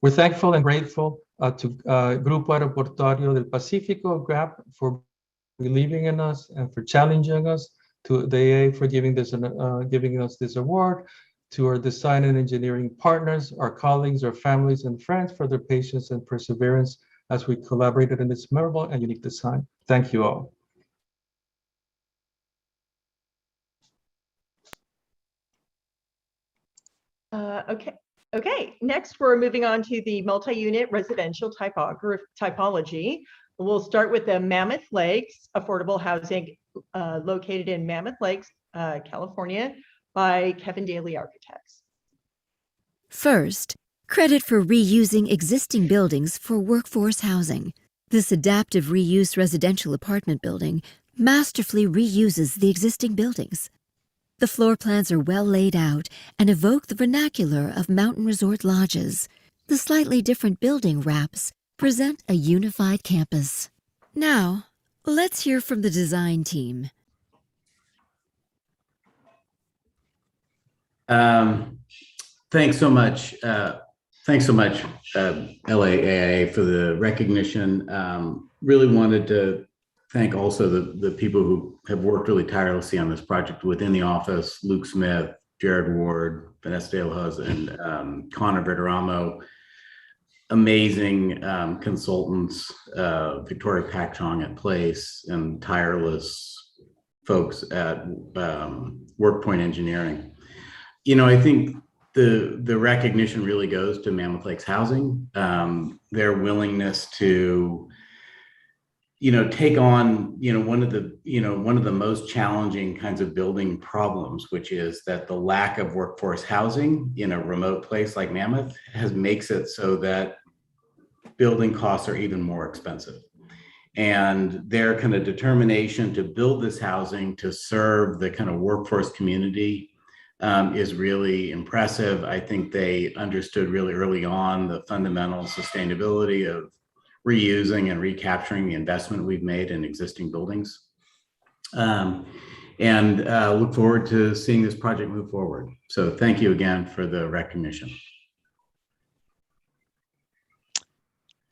We're thankful and grateful to Grupo Aeroportuario del Pacífico, GRAP, for believing in us and for challenging us, to the AA for giving us this award, to our design and engineering partners, our colleagues, our families and friends for their patience and perseverance as we collaborated in this memorable and unique design. Thank you all. Okay. Next, we're moving on to the multi-unit residential typology. We'll start with the Mammoth Lakes affordable housing located in Mammoth Lakes, California, by Kevin Daly Architects. First, credit for reusing existing buildings for workforce housing. This adaptive reuse residential apartment building masterfully reuses the existing buildings. The floor plans are well laid out and evoke the vernacular of mountain resort lodges. The slightly different building wraps present a unified campus. Now, let's hear from the design team. Thanks so much. LAAA for the recognition. Really wanted to thank also the people who have worked really tirelessly on this project within the office, Luke Smith, Jared Ward, Vanessa De La Hoz, and Connor Verderamo. Amazing consultants, Victoria Packchong at Place, and tireless folks at WorkPoint Engineering. You know, I think the recognition really goes to Mammoth Lakes Housing, their willingness to, take on, one of the most challenging kinds of building problems, which is that the lack of workforce housing in a remote place like Mammoth makes it so that building costs are even more expensive. And their kind of determination to build this housing to serve the kind of workforce community is really impressive. I think they understood really early on the fundamental sustainability of reusing and recapturing the investment we've made in existing buildings. And look forward to seeing this project move forward. So thank you again for the recognition.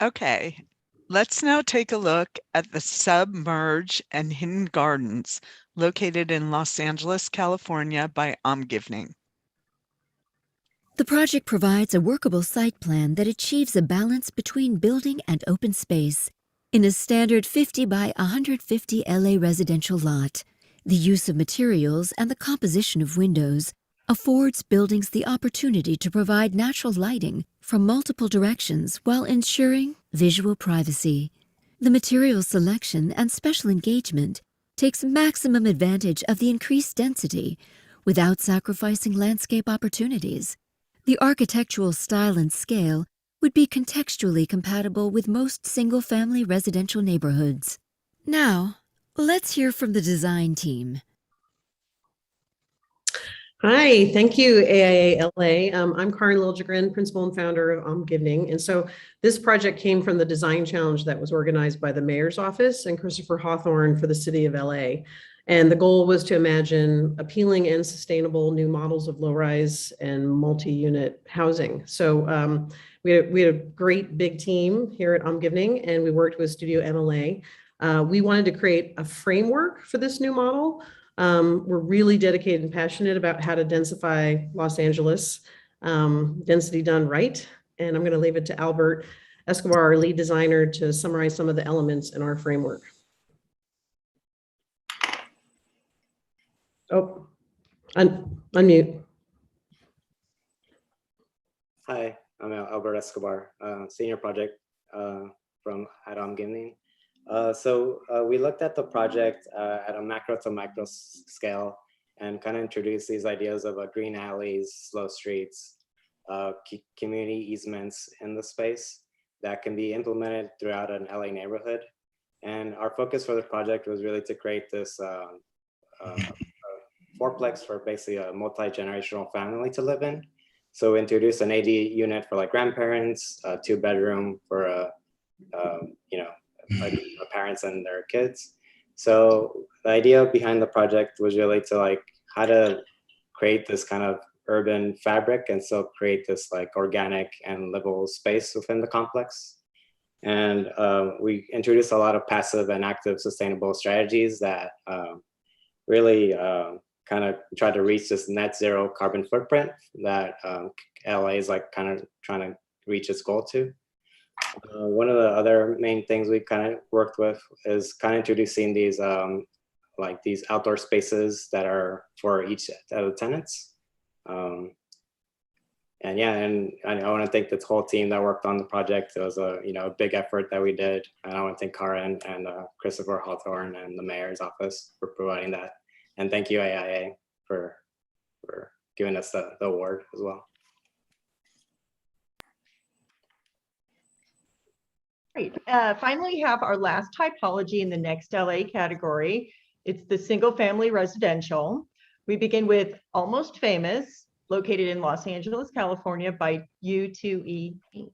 Okay, let's now take a look at the Submerge and Hidden Gardens located in Los Angeles, California by Omgivning. The project provides a workable site plan that achieves a balance between building and open space in a standard 50 by 150 LA residential lot. The use of materials and the composition of windows affords buildings the opportunity to provide natural lighting from multiple directions while ensuring visual privacy. The material selection and special engagement takes maximum advantage of the increased density without sacrificing landscape opportunities. The architectural style and scale would be contextually compatible with most single-family residential neighborhoods. Now, let's hear from the design team. Hi, thank you, AIA LA. I'm Karin Liljegren, principal and founder of Omgivning. And so this project came from the design challenge that was organized by the mayor's office and Christopher Hawthorne for the city of LA. And the goal was to imagine appealing and sustainable new models of low-rise and multi-unit housing. So we had a great big team here at Omgivning, and we worked with Studio MLA. We wanted to create a framework for this new model. We're really dedicated and passionate about how to densify Los Angeles, density done right. And I'm going to leave it to Albert Escobar, our lead designer, to summarize some of the elements in our framework. Oh, unmute. Hi, I'm Albert Escobar, senior project from at Omgivning. So we looked at the project at a macro to micro scale and kind of introduced these ideas of green alleys, slow streets, community easements in the space. that can be implemented throughout an LA neighborhood. And our focus for the project was really to create this fourplex for basically a multi-generational family to live in. So we introduced an AD unit for like grandparents, a 2-bedroom for parents and their kids. So the idea behind the project was really to like how to create this kind of urban fabric and still create this like organic and livable space within the complex. And we introduced a lot of passive and active sustainable strategies that really kind of try to reach this net zero carbon footprint that LA is like kind of trying to reach its goal to. One of the other main things we kind of worked with is kind of introducing these like these outdoor spaces that are for each of the tenants. And yeah, and I want to thank the whole team that worked on the project. It was a a big effort that we did, and I want to thank Cara and Christopher Hawthorne and the mayor's office for providing that. And thank you AIA for giving us the award as well. Great. Finally, we have our last typology in the next LA category. It's the single family residential. We begin with Almost Famous, located in Los Angeles, California by U2E Inc.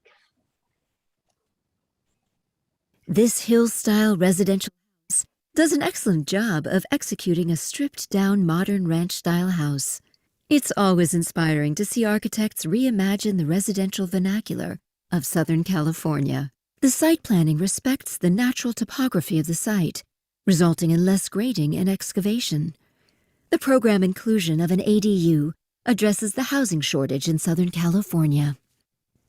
This hill-style residential house does an excellent job of executing a stripped-down modern ranch-style house. It's always inspiring to see architects reimagine the residential vernacular of Southern California. The site planning respects the natural topography of the site, resulting in less grading and excavation. The program inclusion of an ADU addresses the housing shortage in Southern California.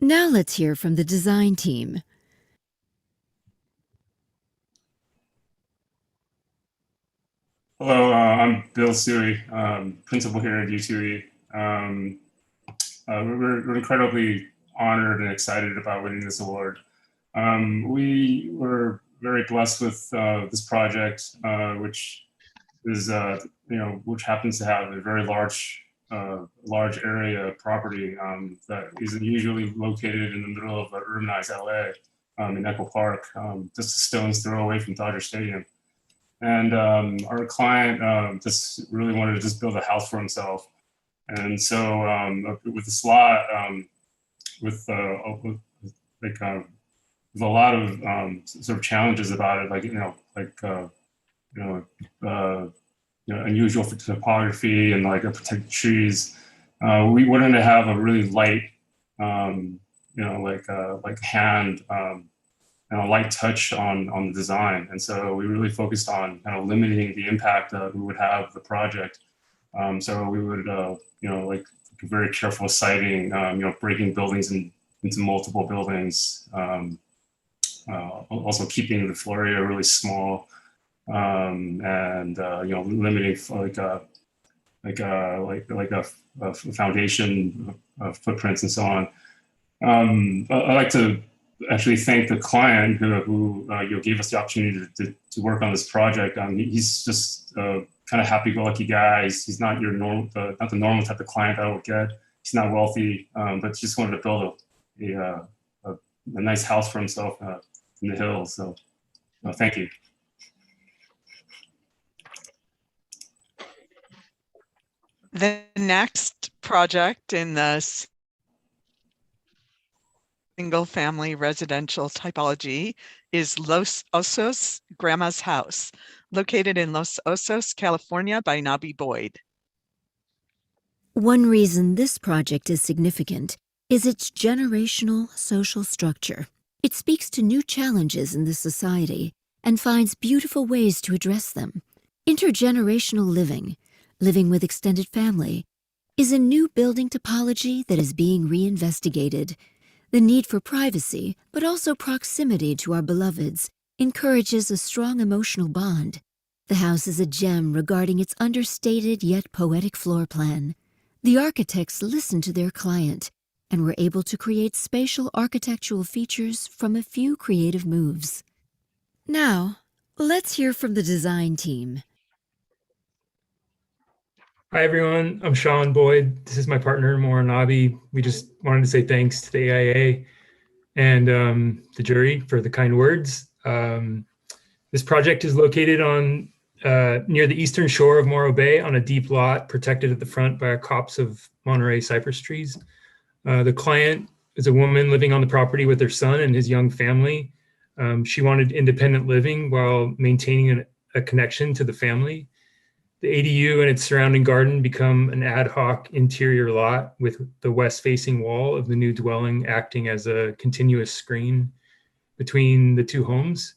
Now let's hear from the design team. Hello, I'm Bill Suey, principal here at U2E. We're incredibly honored and excited about winning this award. We were very blessed with this project, which is, which happens to have a very large area of property that isn't usually located in the middle of urbanized LA in Echo Park, just a stone's throw away from Dodger Stadium. And our client just really wanted to just build a house for himself. And so with this lot, with a lot of sort of challenges about it, like unusual for topography and like protected trees. We wanted to have a really light, hand and a light touch on the design, and so we really focused on kind of limiting the impact that we would have of the project. So we would, like very careful siting, breaking buildings into multiple buildings. Also keeping the floor area really small, and limiting a foundation footprints and so on. I'd like to actually thank the client who gave us the opportunity to work on this project. He's just kind of happy-go-lucky guy. He's not your normal, not the normal type of client I would get. He's not wealthy, but just wanted to build a nice house for himself in the hills. So thank you. The next project in the single family residential typology is Los Osos Grandma's House, located in Los Osos, California by Nabi Boyd. One reason this project is significant is its generational social structure. It speaks to new challenges in the society and finds beautiful ways to address them. Intergenerational living, living with extended family, is a new building topology that is being reinvestigated. The need for privacy, but also proximity to our beloveds, encourages a strong emotional bond. The house is a gem regarding its understated yet poetic floor plan. The architects listened to their client and were able to create spatial architectural features from a few creative moves. Now, let's hear from the design team. Hi, everyone. I'm Sean Boyd. This is my partner, Morland. We just wanted to say thanks to the AIA and the jury for the kind words. This project is located on near the eastern shore of Morro Bay on a deep lot protected at the front by a copse of Monterey cypress trees. The client is a woman living on the property with her son and his young family. She wanted independent living while maintaining a connection to the family. The ADU and its surrounding garden become an ad hoc interior lot with the west-facing wall of the new dwelling acting as a continuous screen between the two homes.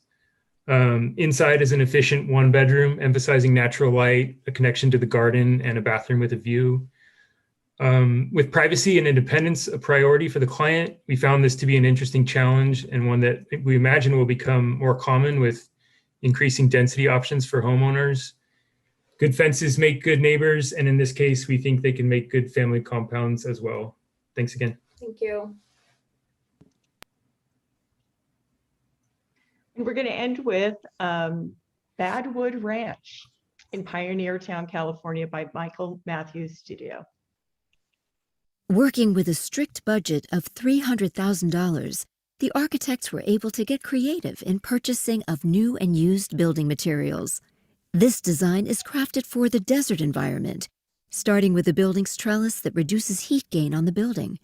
Inside is an efficient one bedroom, emphasizing natural light, a connection to the garden, and a bathroom with a view. With privacy and independence a priority for the client, we found this to be an interesting challenge and one that we imagine will become more common with increasing density options for homeowners. Good fences make good neighbors, and in this case, we think they can make good family compounds as well. Thanks again. Thank you. And we're going to end with Badwood Ranch in Pioneer Town, California by Michael Matthews Studio. Working with a strict budget of $300,000, the architects were able to get creative in purchasing of new and used building materials. This design is crafted for the desert environment, starting with the building's trellis that reduces heat gain on the building.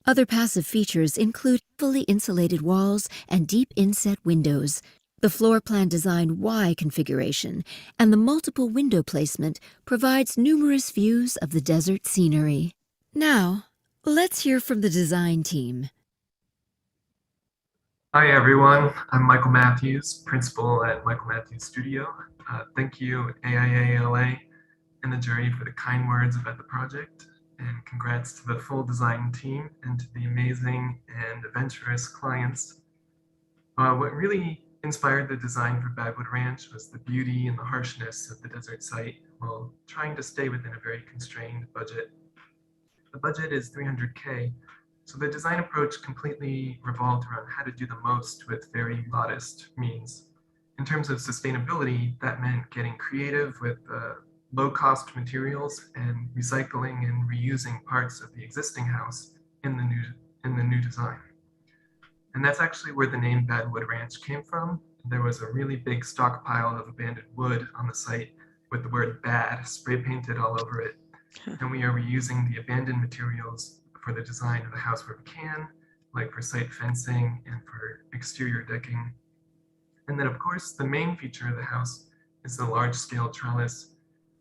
Other passive features include fully insulated walls and deep inset windows, the floor plan design Y configuration, and the multiple window placement provides numerous views of the desert scenery. Now, let's hear from the design team. Hi everyone, I'm Michael Matthews, principal at Michael Matthews Studio. Thank you AIA-LA and the jury for the kind words about the project, and congrats to the full design team and to the amazing and adventurous clients. What really inspired the design for Badwood Ranch was the beauty and the harshness of the desert site while trying to stay within a very constrained budget. The budget is $300K. So the design approach completely revolved around how to do the most with very modest means. In terms of sustainability, that meant getting creative with low-cost materials and recycling and reusing parts of the existing house in the new design. And that's actually where the name Badwood Ranch came from. There was a really big stockpile of abandoned wood on the site with the word bad spray painted all over it. And we are reusing the abandoned materials for the design of the house where we can, like for site fencing and for exterior decking. And then of course, the main feature of the house is the large-scale trellis,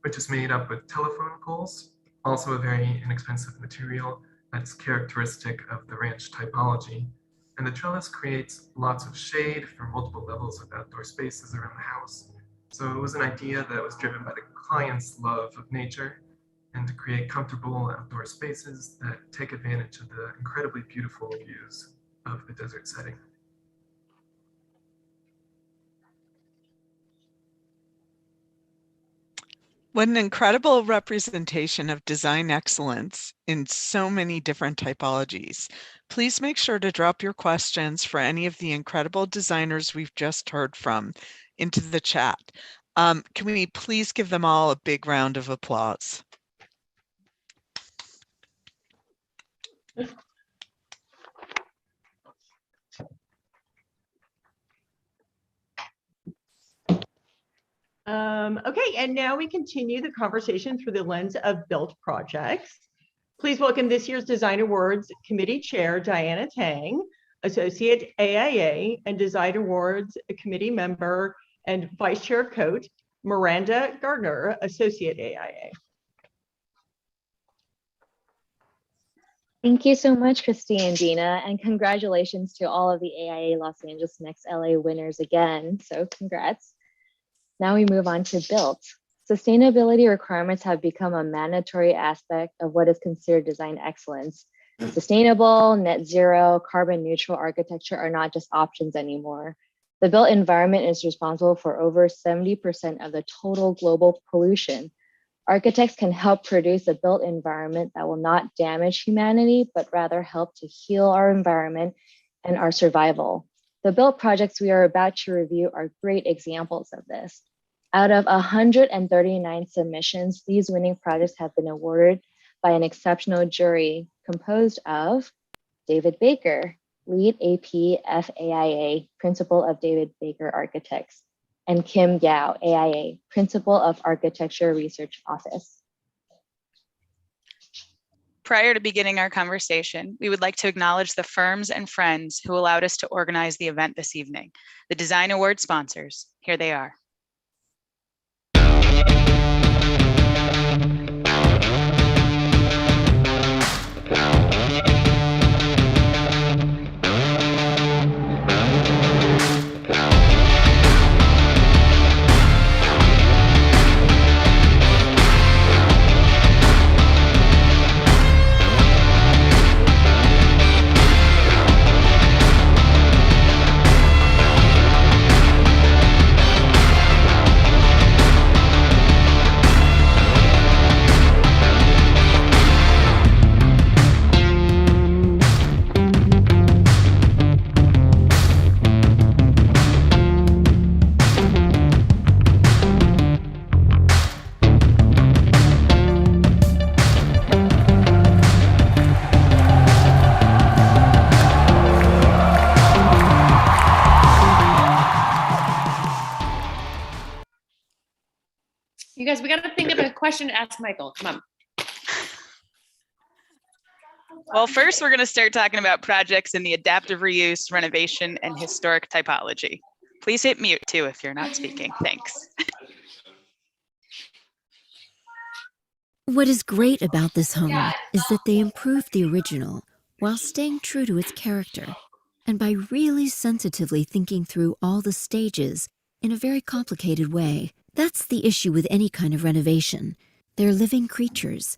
which is made up with telephone poles, also a very inexpensive material that's characteristic of the ranch typology. And the trellis creates lots of shade for multiple levels of outdoor spaces around the house. So it was an idea that was driven by the client's love of nature and to create comfortable outdoor spaces that take advantage of the incredibly beautiful views of the desert setting. What an incredible representation of design excellence in so many different typologies. Please make sure to drop your questions for any of the incredible designers we've just heard from into the chat. Can we please give them all a big round of applause? Okay, and now we continue the conversation through the lens of built projects. Please welcome this year's Design Awards Committee Chair, Diana Tang, Associate AIA, and Design Awards Committee Member and Vice Chair of COAT, Miranda Gardner, Associate AIA. Thank you so much, Christy and Dina, and congratulations to all of the AIA Los Angeles Next LA winners again. So congrats. Now we move on to built. Sustainability requirements have become a mandatory aspect of what is considered design excellence. Sustainable, net zero, carbon neutral architecture are not just options anymore. The built environment is responsible for over 70% of the total global pollution. Architects can help produce a built environment that will not damage humanity, but rather help to heal our environment and our survival. The built projects we are about to review are great examples of this. Out of 139 submissions, these winning projects have been awarded by an exceptional jury composed of David Baker, Lead AP FAIA, Principal of David Baker Architects, and Kim Gao, AIA, Principal of Architecture Research Office. Prior to beginning our conversation, we would like to acknowledge the firms and friends who allowed us to organize the event this evening. The Design Award sponsors, here they are. You guys, we got to think of a question to ask Michael. Come on. Well, first we're going to start talking about projects in the adaptive reuse, renovation, and historic typology. Please hit mute too if you're not speaking. Thanks. What is great about this home is that they improved the original while staying true to its character, and by really sensitively thinking through all the stages in a very complicated way. That's the issue with any kind of renovation. They're living creatures.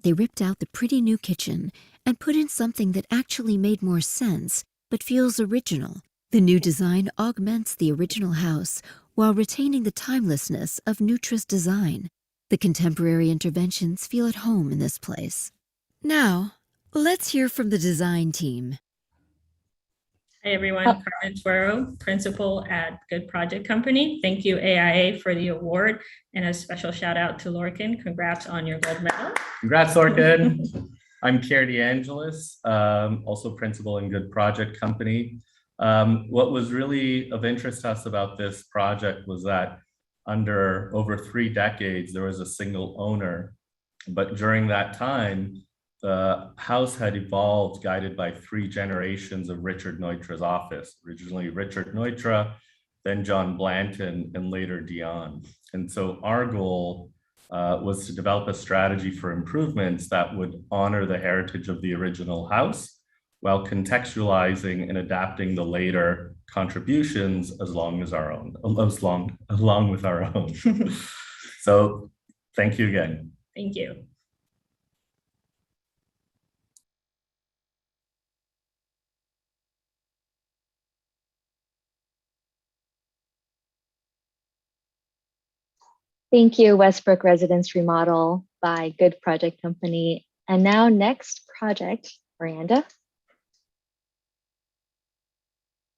They ripped out the pretty new kitchen and put in something that actually made more sense, but feels original. The new design augments the original house while retaining the timelessness of Neutra's design. The contemporary interventions feel at home in this place. Now, let's hear from the design team. Hi everyone, Carmen Tuero, Principal at Good Project Company. Thank you AIA for the award, and a special shout out to Lorcan. Congrats on your gold medal. Congrats, Lorcan. I'm Pierre DeAngelis, also Principal in Good Project Company. What was really of interest to us about this project was that under over 3 decades, there was a single owner, but during that time, the house had evolved guided by 3 generations of Richard Neutra's office. Originally Richard Neutra, then John Blanton, and later Dion. And so our goal was to develop a strategy for improvements that would honor the heritage of the original house while contextualizing and adapting the later contributions along with our own. So thank you again. Thank you. Thank you, Westbrook Residence Remodel by Good Project Company. And now next project, Miranda.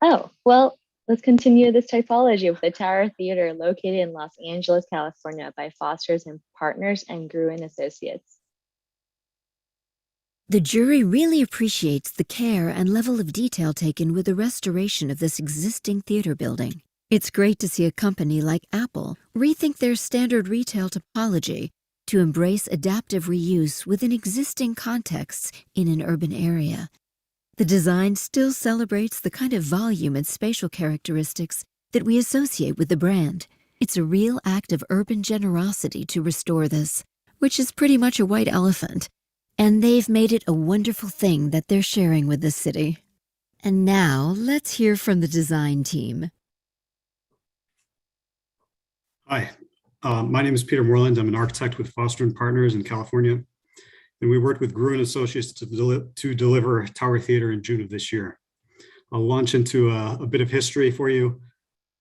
Oh, well, let's continue this typology with the Tower Theater located in Los Angeles, California by Foster's and Partners and Gruen Associates. The jury really appreciates the care and level of detail taken with the restoration of this existing theater building. It's great to see a company like Apple rethink their standard retail topology to embrace adaptive reuse within existing contexts in an urban area. The design still celebrates the kind of volume and spatial characteristics that we associate with the brand. It's a real act of urban generosity to restore this, which is pretty much a white elephant, and they've made it a wonderful thing that they're sharing with the city. And now let's hear from the design team. Hi, my name is Peter Morland. I'm an architect with Foster and Partners in California, and we worked with Gruen Associates to deliver Tower Theater in June of this year. I'll launch into a bit of history for you.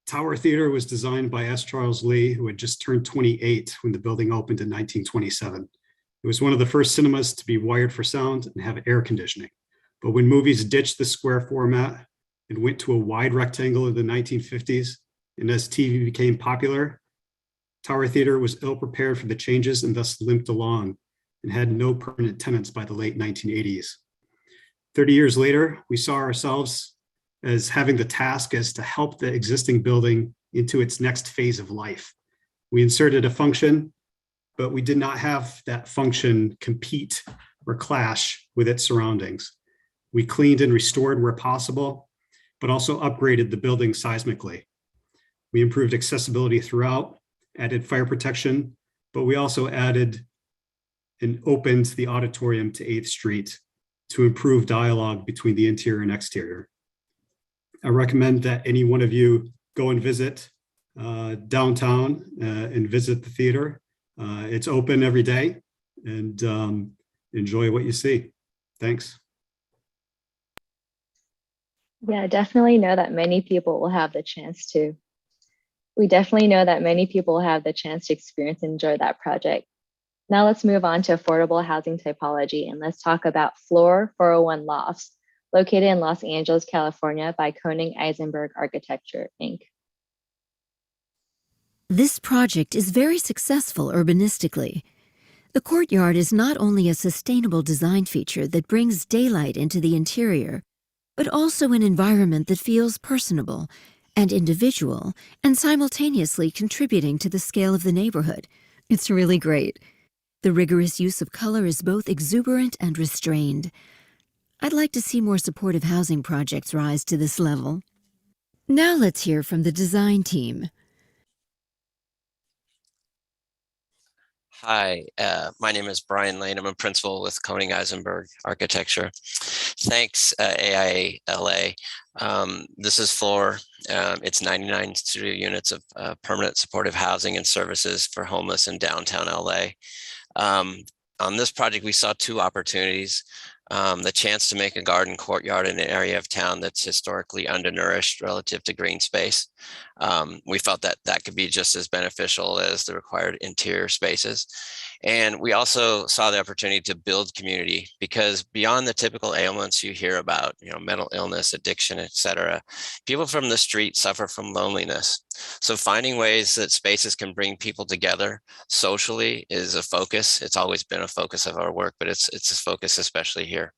Tower Theater was designed by S. Charles Lee, who had just turned 28 when the building opened in 1927. It was one of the first cinemas to be wired for sound and have air conditioning. But when movies ditched the square format and went to a wide rectangle in the 1950s, and as TV became popular, Tower Theater was ill-prepared for the changes and thus limped along and had no permanent tenants by the late 1980s. 30 years later, we saw ourselves as having the task as to help the existing building into its next phase of life. We inserted a function, but we did not have that function compete or clash with its surroundings. We cleaned and restored where possible, but also upgraded the building seismically. We improved accessibility throughout, added fire protection, but we also added and opened the auditorium to 8th Street to improve dialogue between the interior and exterior. I recommend that any one of you go and visit downtown and visit the theater. It's open every day, and enjoy what you see. Thanks. Yeah, definitely know that many people will have the chance to. We definitely know that many people will have the chance to experience and enjoy that project. Now let's move on to affordable housing typology, and let's talk about Floor 401 Lofts, located in Los Angeles, California by Koenig Eisenberg Architecture, Inc. This project is very successful urbanistically. The courtyard is not only a sustainable design feature that brings daylight into the interior, but also an environment that feels personable and individual and simultaneously contributing to the scale of the neighborhood. It's really great. The rigorous use of color is both exuberant and restrained. I'd like to see more supportive housing projects rise to this level. Now let's hear from the design team. Hi, my name is Brian Lane. I'm a principal with Koenig Eisenberg Architecture. Thanks, AIA LA. This is Floor. It's 99 studio units of permanent supportive housing and services for homeless in downtown LA. On this project, we saw two opportunities. The chance to make a garden courtyard in an area of town that's historically undernourished relative to green space. We felt that that could be just as beneficial as the required interior spaces. And we also saw the opportunity to build community, because beyond the typical ailments you hear about, mental illness, addiction, etc., people from the street suffer from loneliness. So finding ways that spaces can bring people together socially is a focus. It's always been a focus of our work, but it's a focus especially here.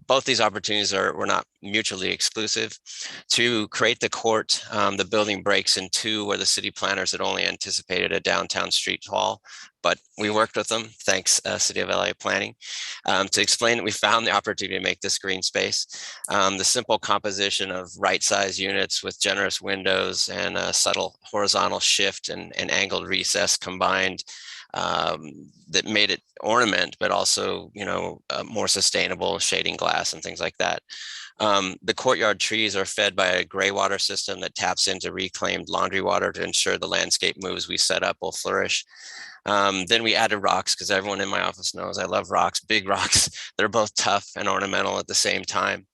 Both these opportunities were not mutually exclusive. To create the court, the building breaks in two, where the city planners had only anticipated a downtown street wall, but we worked with them, thanks City of LA Planning, to explain that we found the opportunity to make this green space. The simple composition of right-size units with generous windows and a subtle horizontal shift and angled recess combined, that made it ornament, but also, more sustainable, shading glass and things like that. The courtyard trees are fed by a gray water system that taps into reclaimed laundry water to ensure the landscape moves we set up will flourish. Then we added rocks, because everyone in my office knows I love rocks, big rocks. They're both tough and ornamental at the same time.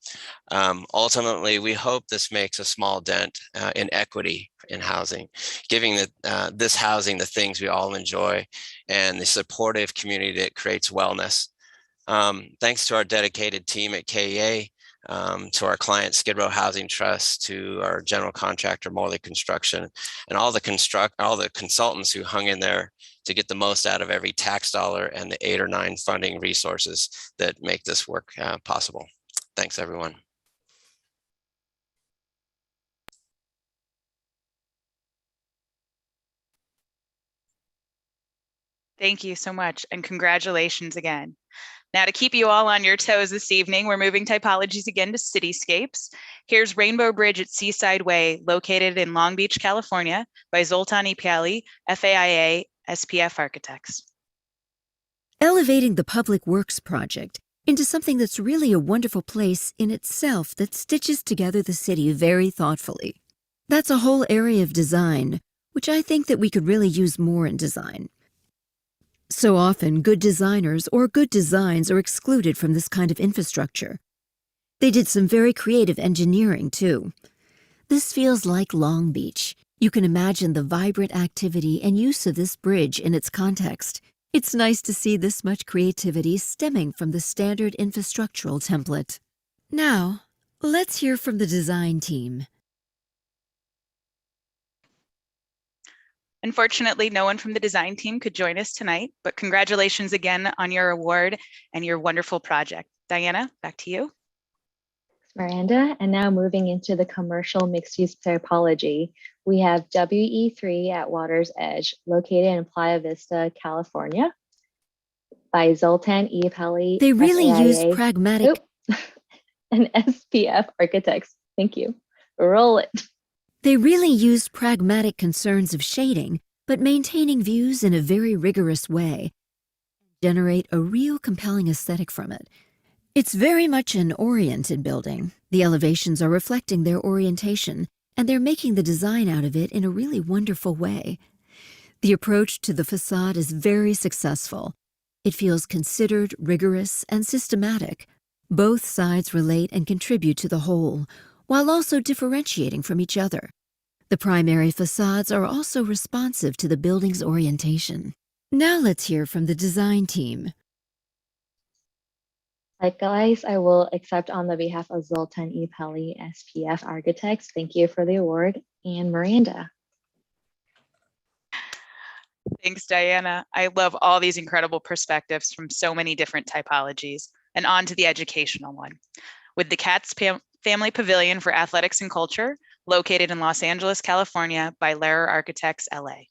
Ultimately, we hope this makes a small dent in equity in housing, giving this housing the things we all enjoy and the supportive community that creates wellness. Thanks to our dedicated team at KEA, to our client Skid Row Housing Trust, to our general contractor Morland Construction, and all the consultants who hung in there to get the most out of every tax dollar and the 8 or 9 funding resources that make this work possible. Thanks, everyone. Thank you so much, and congratulations again. Now, to keep you all on your toes this evening, we're moving typologies again to Cityscapes. Here's Rainbow Bridge at Seaside Way, located in Long Beach, California, by Zoltan Ipiali, FAIA, SPF Architects. Elevating the Public Works project into something that's really a wonderful place in itself that stitches together the city very thoughtfully. That's a whole area of design, which I think that we could really use more in design. So often, good designers or good designs are excluded from this kind of infrastructure. They did some very creative engineering, too. This feels like Long Beach. You can imagine the vibrant activity and use of this bridge in its context. It's nice to see this much creativity stemming from the standard infrastructural template. Now, let's hear from the design team. Unfortunately, no one from the design team could join us tonight, but congratulations again on your award and your wonderful project. Diana, back to you. Miranda, and now moving into the commercial mixed-use typology, we have WE3 at Water's Edge, located in Playa Vista, California, by Zoltan E. Pelli. They really use SAIA pragmatic and SPF Architects. Thank you. Roll it. They really used pragmatic concerns of shading, but maintaining views in a very rigorous way, generate a real compelling aesthetic from it. It's very much an oriented building. The elevations are reflecting their orientation, and they're making the design out of it in a really wonderful way. The approach to the facade is very successful. It feels considered, rigorous, and systematic. Both sides relate and contribute to the whole, while also differentiating from each other. The primary facades are also responsive to the building's orientation. Now let's hear from the design team. Likewise, I will accept on the behalf of Zoltan E. Pelli, SPF Architects. Thank you for the award. And Miranda. Thanks, Diana. I love all these incredible perspectives from so many different typologies. And on to the educational one. With the Katz Family Pavilion for Athletics and Culture, located in Los Angeles, California, by Lehrer Architects, LA.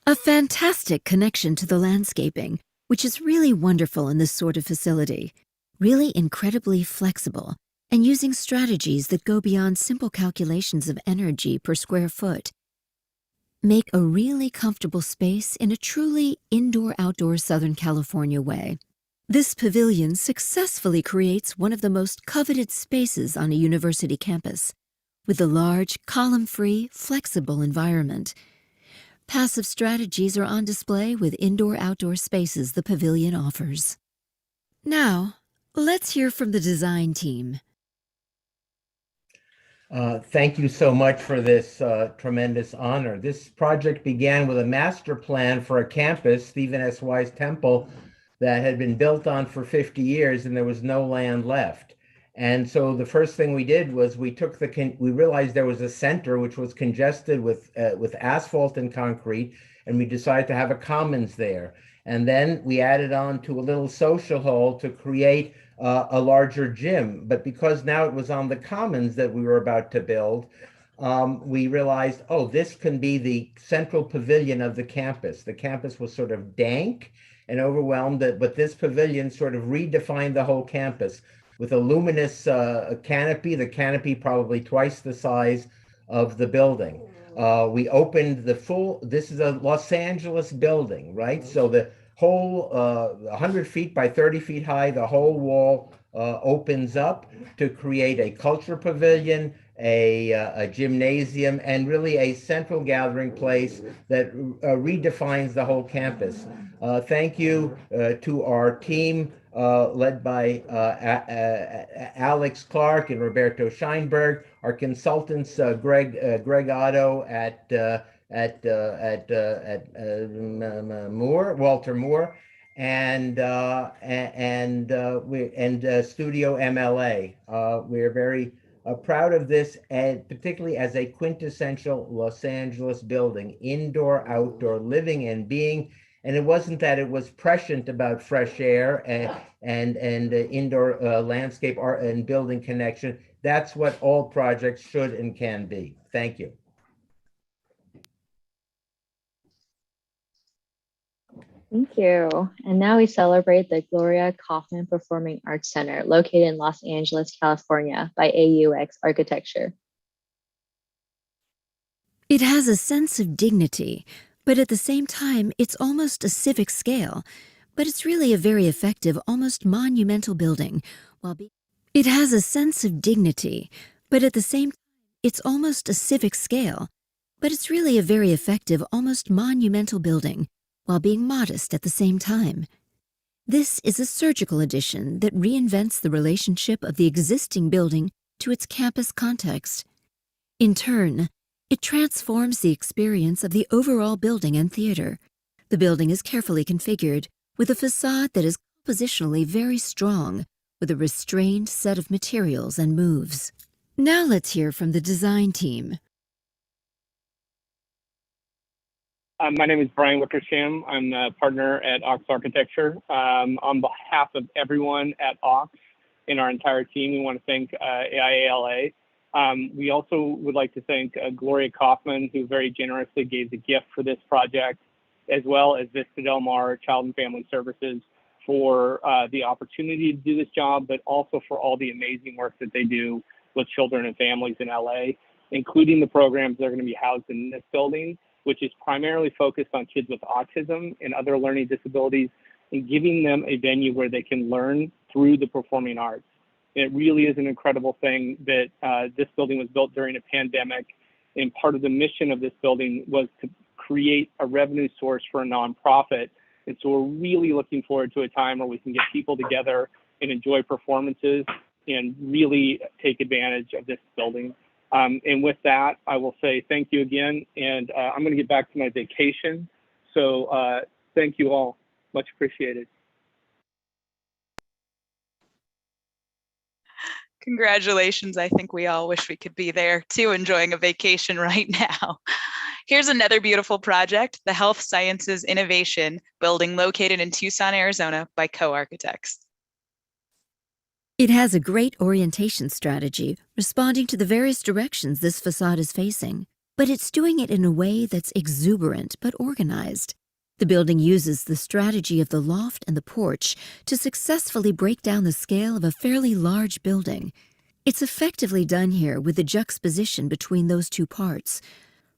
A fantastic connection to the landscaping, which is really wonderful in this sort of facility. Really incredibly flexible, and using strategies that go beyond simple calculations of energy per square foot. Make a really comfortable space in a truly indoor-outdoor Southern California way. This pavilion successfully creates one of the most coveted spaces on a university campus, with a large, column-free, flexible environment. Passive strategies are on display with indoor-outdoor spaces the pavilion offers. Now, let's hear from the design team. Thank you so much for this tremendous honor. This project began with a master plan for a campus, Stephen S. Wise Temple, that had been built on for 50 years and there was no land left. And so the first thing we did was we realized there was a center which was congested with asphalt and concrete, and we decided to have a commons there. And then we added on to a little social hall to create a larger gym. But because now it was on the commons that we were about to build, we realized, oh, this can be the central pavilion of the campus. The campus was sort of dank and overwhelmed, but this pavilion sort of redefined the whole campus with a luminous canopy, the canopy probably twice the size of the building. We opened this is a Los Angeles building, right? So the whole 100 feet by 30 feet high, the whole wall opens up to create a culture pavilion, a gymnasium, and really a central gathering place that redefines the whole campus. Thank you to our team led by Alex Clark and Roberto Scheinberg, our consultants Greg Otto at Walter Moore, and Studio MLA. We're very proud of this, and particularly as a quintessential Los Angeles building, indoor, outdoor, living and being. And it wasn't that it was prescient about fresh air and indoor landscape art and building connection. That's what all projects should and can be. Thank you. Thank you. And now we celebrate the Gloria Kaufman Performing Arts Center, located in Los Angeles, California, by AUX Architecture. It has a sense of dignity, but at the same time, it's almost a civic scale. But it's really a very effective, almost monumental building. It has a sense of dignity, but at the same time, it's almost a civic scale. But it's really a very effective, almost monumental building, while being modest at the same time. This is a surgical addition that reinvents the relationship of the existing building to its campus context. In turn, it transforms the experience of the overall building and theater. The building is carefully configured, with a facade that is compositionally very strong, with a restrained set of materials and moves. Now let's hear from the design team. My name is Brian Wickersham. I'm a partner at Ox Architecture. On behalf of everyone at Ox and our entire team, we want to thank AIALA. We also would like to thank Gloria Kaufman, who very generously gave the gift for this project, as well as Vista Del Mar Child and Family Services for the opportunity to do this job, but also for all the amazing work that they do with children and families in LA, including the programs that are going to be housed in this building, which is primarily focused on kids with autism and other learning disabilities, and giving them a venue where they can learn through the performing arts. It really is an incredible thing that this building was built during a pandemic, and part of the mission of this building was to create a revenue source for a nonprofit. And so we're really looking forward to a time where we can get people together and enjoy performances and really take advantage of this building. And with that, I will say thank you again, and I'm going to get back to my vacation. So thank you all, much appreciated. Congratulations. I think we all wish we could be there too, enjoying a vacation right now. Here's another beautiful project, the Health Sciences Innovation Building located in Tucson, Arizona by Co-Architects. It has a great orientation strategy, responding to the various directions this facade is facing, but it's doing it in a way that's exuberant but organized. The building uses the strategy of the loft and the porch to successfully break down the scale of a fairly large building. It's effectively done here with the juxtaposition between those two parts.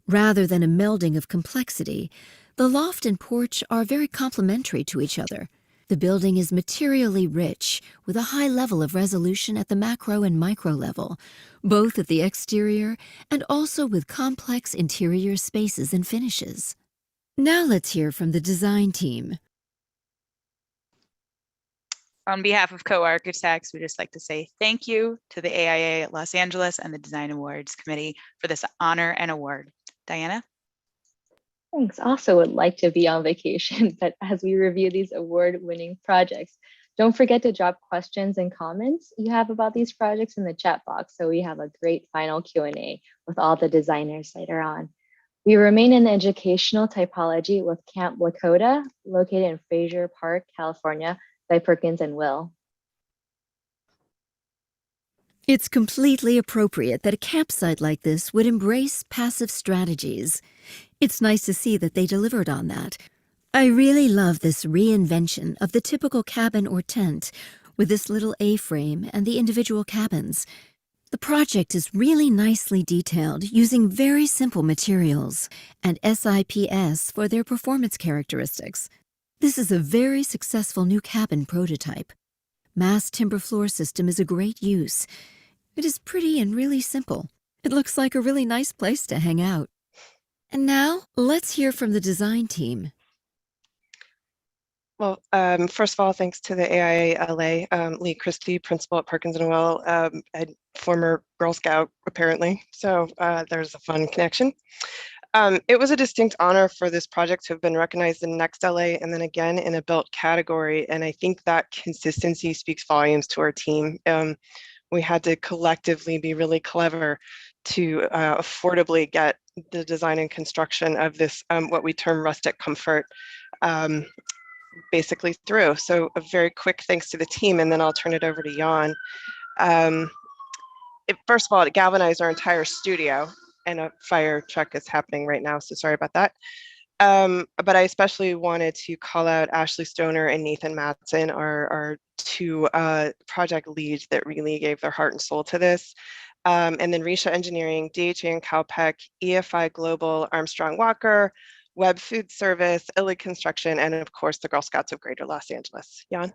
Rather than a melding of complexity, the loft and porch are very complementary to each other. The building is materially rich, with a high level of resolution at the macro and micro level, both at the exterior and also with complex interior spaces and finishes. Now let's hear from the design team. On behalf of Co-Architects, we'd just like to say thank you to the AIA Los Angeles and the Design Awards Committee for this honor and award. Diana? Thanks. Also would like to be on vacation, but as we review these award-winning projects, don't forget to drop questions and comments you have about these projects in the chat box, so we have a great final Q&A with all the designers later on. We remain in educational typology with Camp Lakota, located in Fraser Park, California, by Perkins and Will. It's completely appropriate that a campsite like this would embrace passive strategies. It's nice to see that they delivered on that. I really love this reinvention of the typical cabin or tent with this little A-frame and the individual cabins. The project is really nicely detailed using very simple materials and SIPS for their performance characteristics. This is a very successful new cabin prototype. Mass timber floor system is a great use. It is pretty and really simple. It looks like a really nice place to hang out. And now, let's hear from the design team. Well, first of all, thanks to the AIA-LA, Lee Christie, principal at Perkins and Will, and former Girl Scout, apparently. So there's a fun connection. It was a distinct honor for this project to have been recognized in Next LA and then again in a built category. And I think that consistency speaks volumes to our team. We had to collectively be really clever to affordably get the design and construction of this, what we term rustic comfort, basically through. So a very quick thanks to the team, and then I'll turn it over to Jan. First of all, it galvanized our entire studio, and a fire truck is happening right now, so sorry about that. But I especially wanted to call out Ashley Stoner and Nathan Matson, our two project leads that really gave their heart and soul to this. And then Risha Engineering, DHA and Caltech, EFI Global, Armstrong Walker, Web Food Service, Illig Construction, and of course the Girl Scouts of Greater Los Angeles. Jan?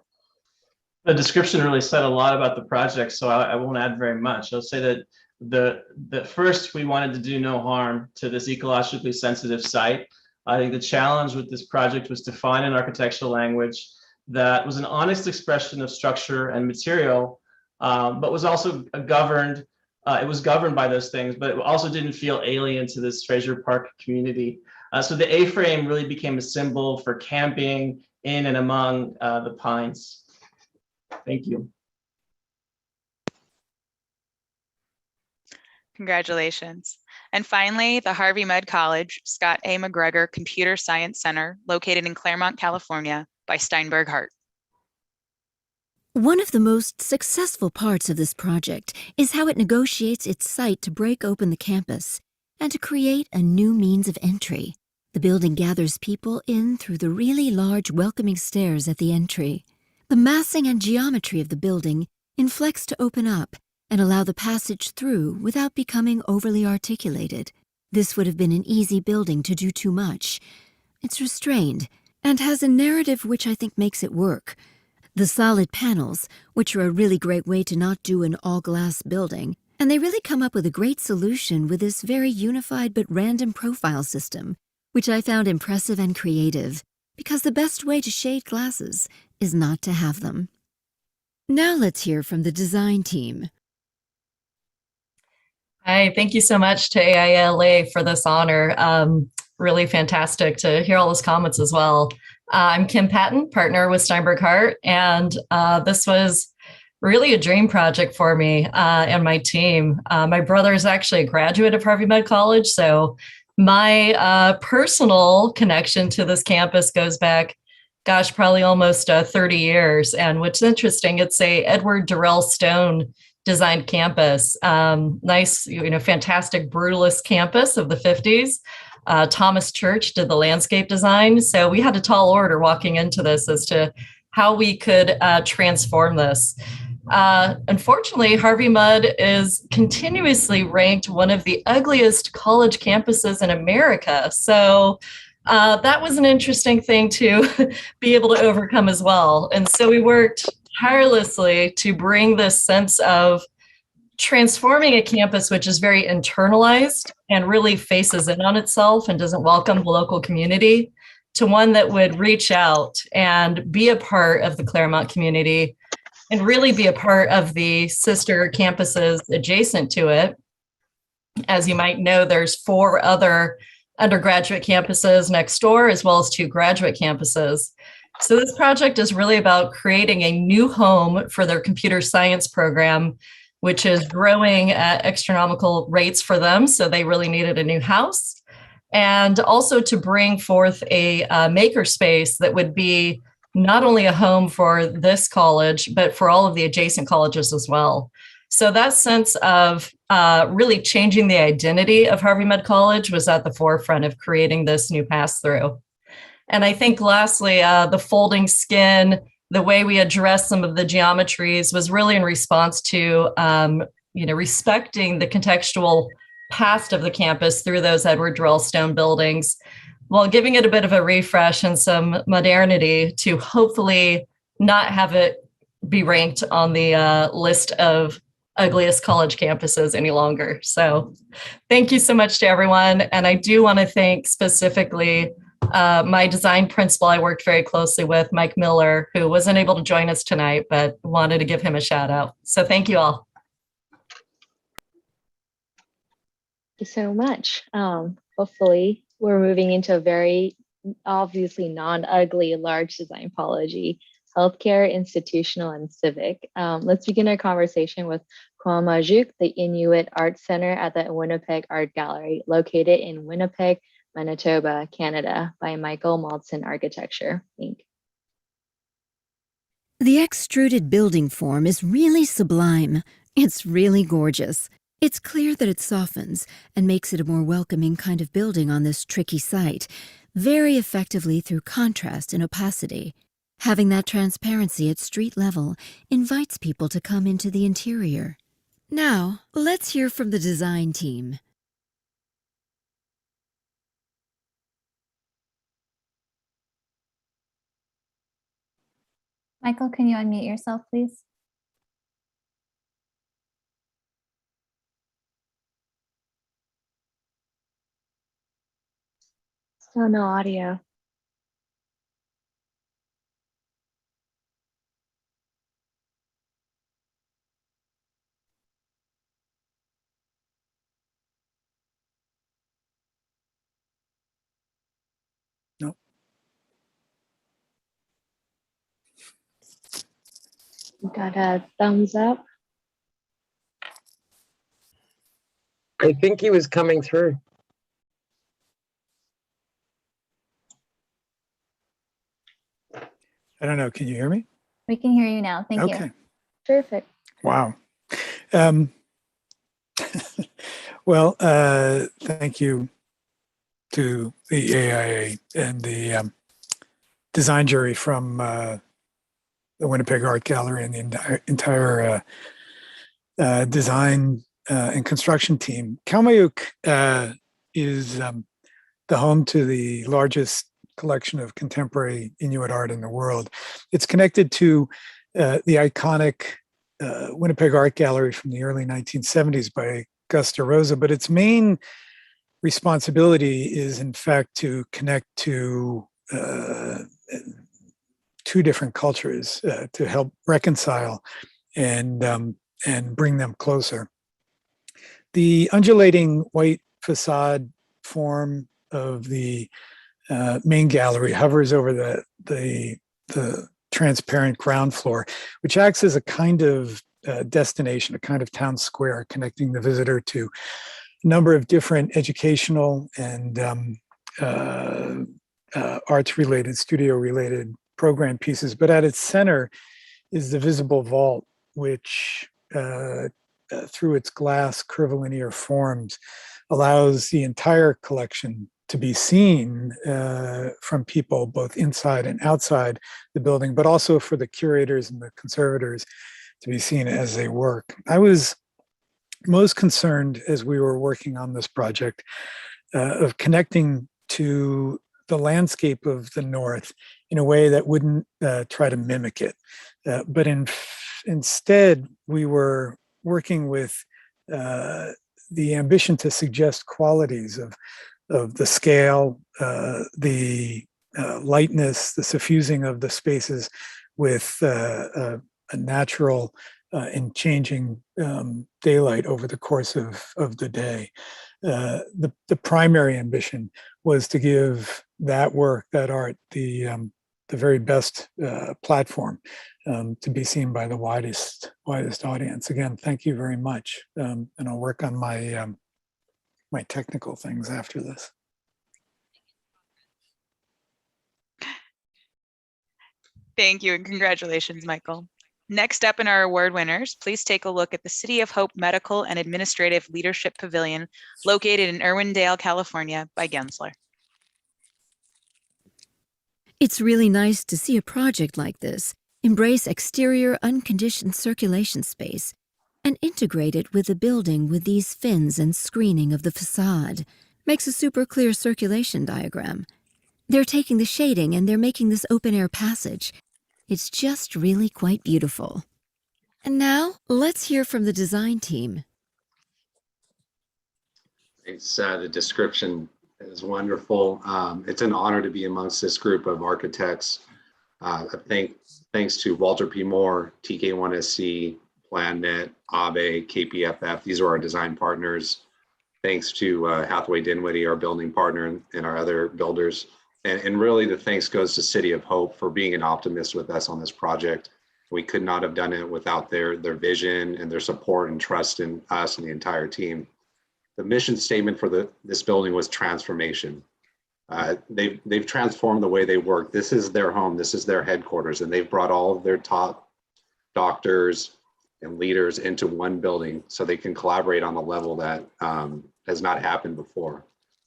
The description really said a lot about the project, so I won't add very much. I'll say that the first, we wanted to do no harm to this ecologically sensitive site. I think the challenge with this project was to find an architectural language that was an honest expression of structure and material, but was also governed. It was governed by those things, but it also didn't feel alien to this Fraser Park community. So the A-frame really became a symbol for camping in and among the pines. Thank you. Congratulations. And finally, the Harvey Mudd College Scott A. Mcgregor Computer Science Center, located in Claremont, California, by Steinberg Hart. One of the most successful parts of this project is how it negotiates its site to break open the campus and to create a new means of entry. The building gathers people in through the really large welcoming stairs at the entry. The massing and geometry of the building inflects to open up and allow the passage through without becoming overly articulated. This would have been an easy building to do too much. It's restrained and has a narrative which I think makes it work. The solid panels, which are a really great way to not do an all-glass building, and they really come up with a great solution with this very unified but random profile system, which I found impressive and creative, because the best way to shade glasses is not to have them. Now let's hear from the design team. Hi, thank you so much to AILA for this honor. Really fantastic to hear all those comments as well. I'm Kim Patton, partner with Steinberg Hart, and this was really a dream project for me and my team. My brother is actually a graduate of Harvey Mudd College, so my personal connection to this campus goes back, gosh, probably almost 30 years. And what's interesting, it's a Edward Durrell Stone designed campus. Nice, fantastic brutalist campus of the 50s. Thomas Church did the landscape design. So we had a tall order walking into this as to how we could transform this. Unfortunately, Harvey Mudd is continuously ranked one of the ugliest college campuses in America. So that was an interesting thing to be able to overcome as well. And so we worked tirelessly to bring this sense of transforming a campus which is very internalized and really faces in on itself and doesn't welcome the local community to one that would reach out and be a part of the Claremont community and really be a part of the sister campuses adjacent to it. As you might know, there's 4 other undergraduate campuses next door, as well as 2 graduate campuses. So this project is really about creating a new home for their computer science program, which is growing at astronomical rates for them. So they really needed a new house. And also to bring forth a makerspace that would be not only a home for this college, but for all of the adjacent colleges as well. So that sense of really changing the identity of Harvey Mudd College was at the forefront of creating this new pass-through. And I think lastly, the folding skin, the way we address some of the geometries was really in response to, respecting the contextual past of the campus through those Edward Durrell Stone buildings, while giving it a bit of a refresh and some modernity to hopefully not have it be ranked on the list of ugliest college campuses any longer. So thank you so much to everyone. And I do want to thank specifically my design principal I worked very closely with, Mike Miller, who wasn't able to join us tonight, but wanted to give him a shout out. So thank you all. Thank you so much. Hopefully we're moving into a very obviously non-ugly large design typology, healthcare, institutional, and civic. Let's begin our conversation with Kwamajuk, the Inuit Art Center at the Winnipeg Art Gallery, located in Winnipeg, Manitoba, Canada, by Michael Maltzin Architecture, Inc. The extruded building form is really sublime. It's really gorgeous. It's clear that it softens and makes it a more welcoming kind of building on this tricky site, very effectively through contrast and opacity. Having that transparency at street level invites people to come into the interior. Now, let's hear from the design team. Michael, can you unmute yourself, please? Still no audio. No. Got a thumbs up. I think he was coming through. I don't know. Can you hear me? We can hear you now. Thank you. Okay. Perfect. Wow. Well, thank you to the AIA and the design jury from the Winnipeg Art Gallery and the entire design and construction team. Kalmayuk is the home to the largest collection of contemporary Inuit art in the world. It's connected to the iconic Winnipeg Art Gallery from the early 1970s by Gusta Rosa, but its main responsibility is in fact to connect to two different cultures to help reconcile and bring them closer. The undulating white facade form of the main gallery hovers over the transparent ground floor, which acts as a kind of destination, a kind of town square connecting the visitor to a number of different educational and arts-related, studio-related program pieces. But at its center is the visible vault, which through its glass curvilinear forms allows the entire collection to be seen from people both inside and outside the building, but also for the curators and the conservators to be seen as they work. I was most concerned as we were working on this project of connecting to the landscape of the North in a way that wouldn't try to mimic it. But instead, we were working with the ambition to suggest qualities of the scale, the lightness, the suffusing of the spaces with a natural and changing daylight over the course of the day. The primary ambition was to give that work, that art, the very best platform to be seen by the widest audience. Again, thank you very much, and I'll work on my my technical things after this. Thank you and congratulations, Michael. Next up in our award winners, please take a look at the City of Hope Medical and Administrative Leadership Pavilion located in Irwindale, California by Gensler. It's really nice to see a project like this embrace exterior unconditioned circulation space and integrate it with the building with these fins and screening of the facade. Makes a super clear circulation diagram. They're taking the shading and they're making this open air passage. It's just really quite beautiful. And now, let's hear from the design team. It's the description is wonderful. It's an honor to be amongst this group of architects. Thanks to Walter P. Moore, TK1SC, PlanNet, ABE, KPFF. These are our design partners. Thanks to Hathaway Dinwiddie, our building partner, and our other builders. And really the thanks goes to City of Hope for being an optimist with us on this project. We could not have done it without their vision and their support and trust in us and the entire team. The mission statement for this building was transformation. They've transformed the way they work. This is their home, this is their headquarters, and they've brought all of their top doctors and leaders into one building so they can collaborate on a level that has not happened before.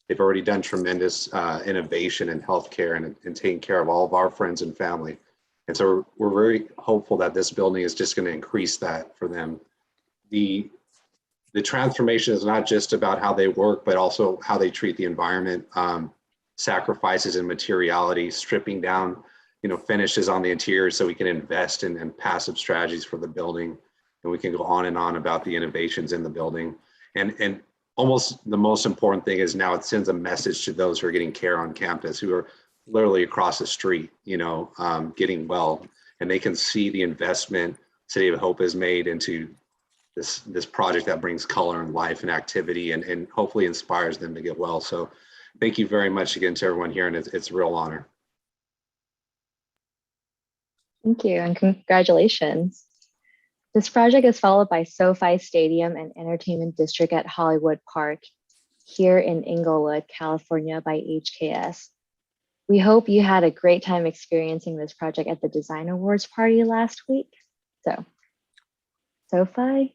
They've already done tremendous innovation in healthcare and taking care of all of our friends and family. And so we're very hopeful that this building is just going to increase that for them. The transformation is not just about how they work, but also how they treat the environment, sacrifices in materiality, stripping down, finishes on the interior so we can invest in passive strategies for the building. And we can go on and on about the innovations in the building. And almost the most important thing is now it sends a message to those who are getting care on campus, who are literally across the street, getting well, and they can see the investment City of Hope has made into this project that brings color and life and activity and hopefully inspires them to get well. So thank you very much again to everyone here, and it's a real honor. Thank you and congratulations. This project is followed by SoFi Stadium and Entertainment District at Hollywood Park here in Inglewood, California by HKS. We hope you had a great time experiencing this project at the Design Awards party last week. So, SoFi?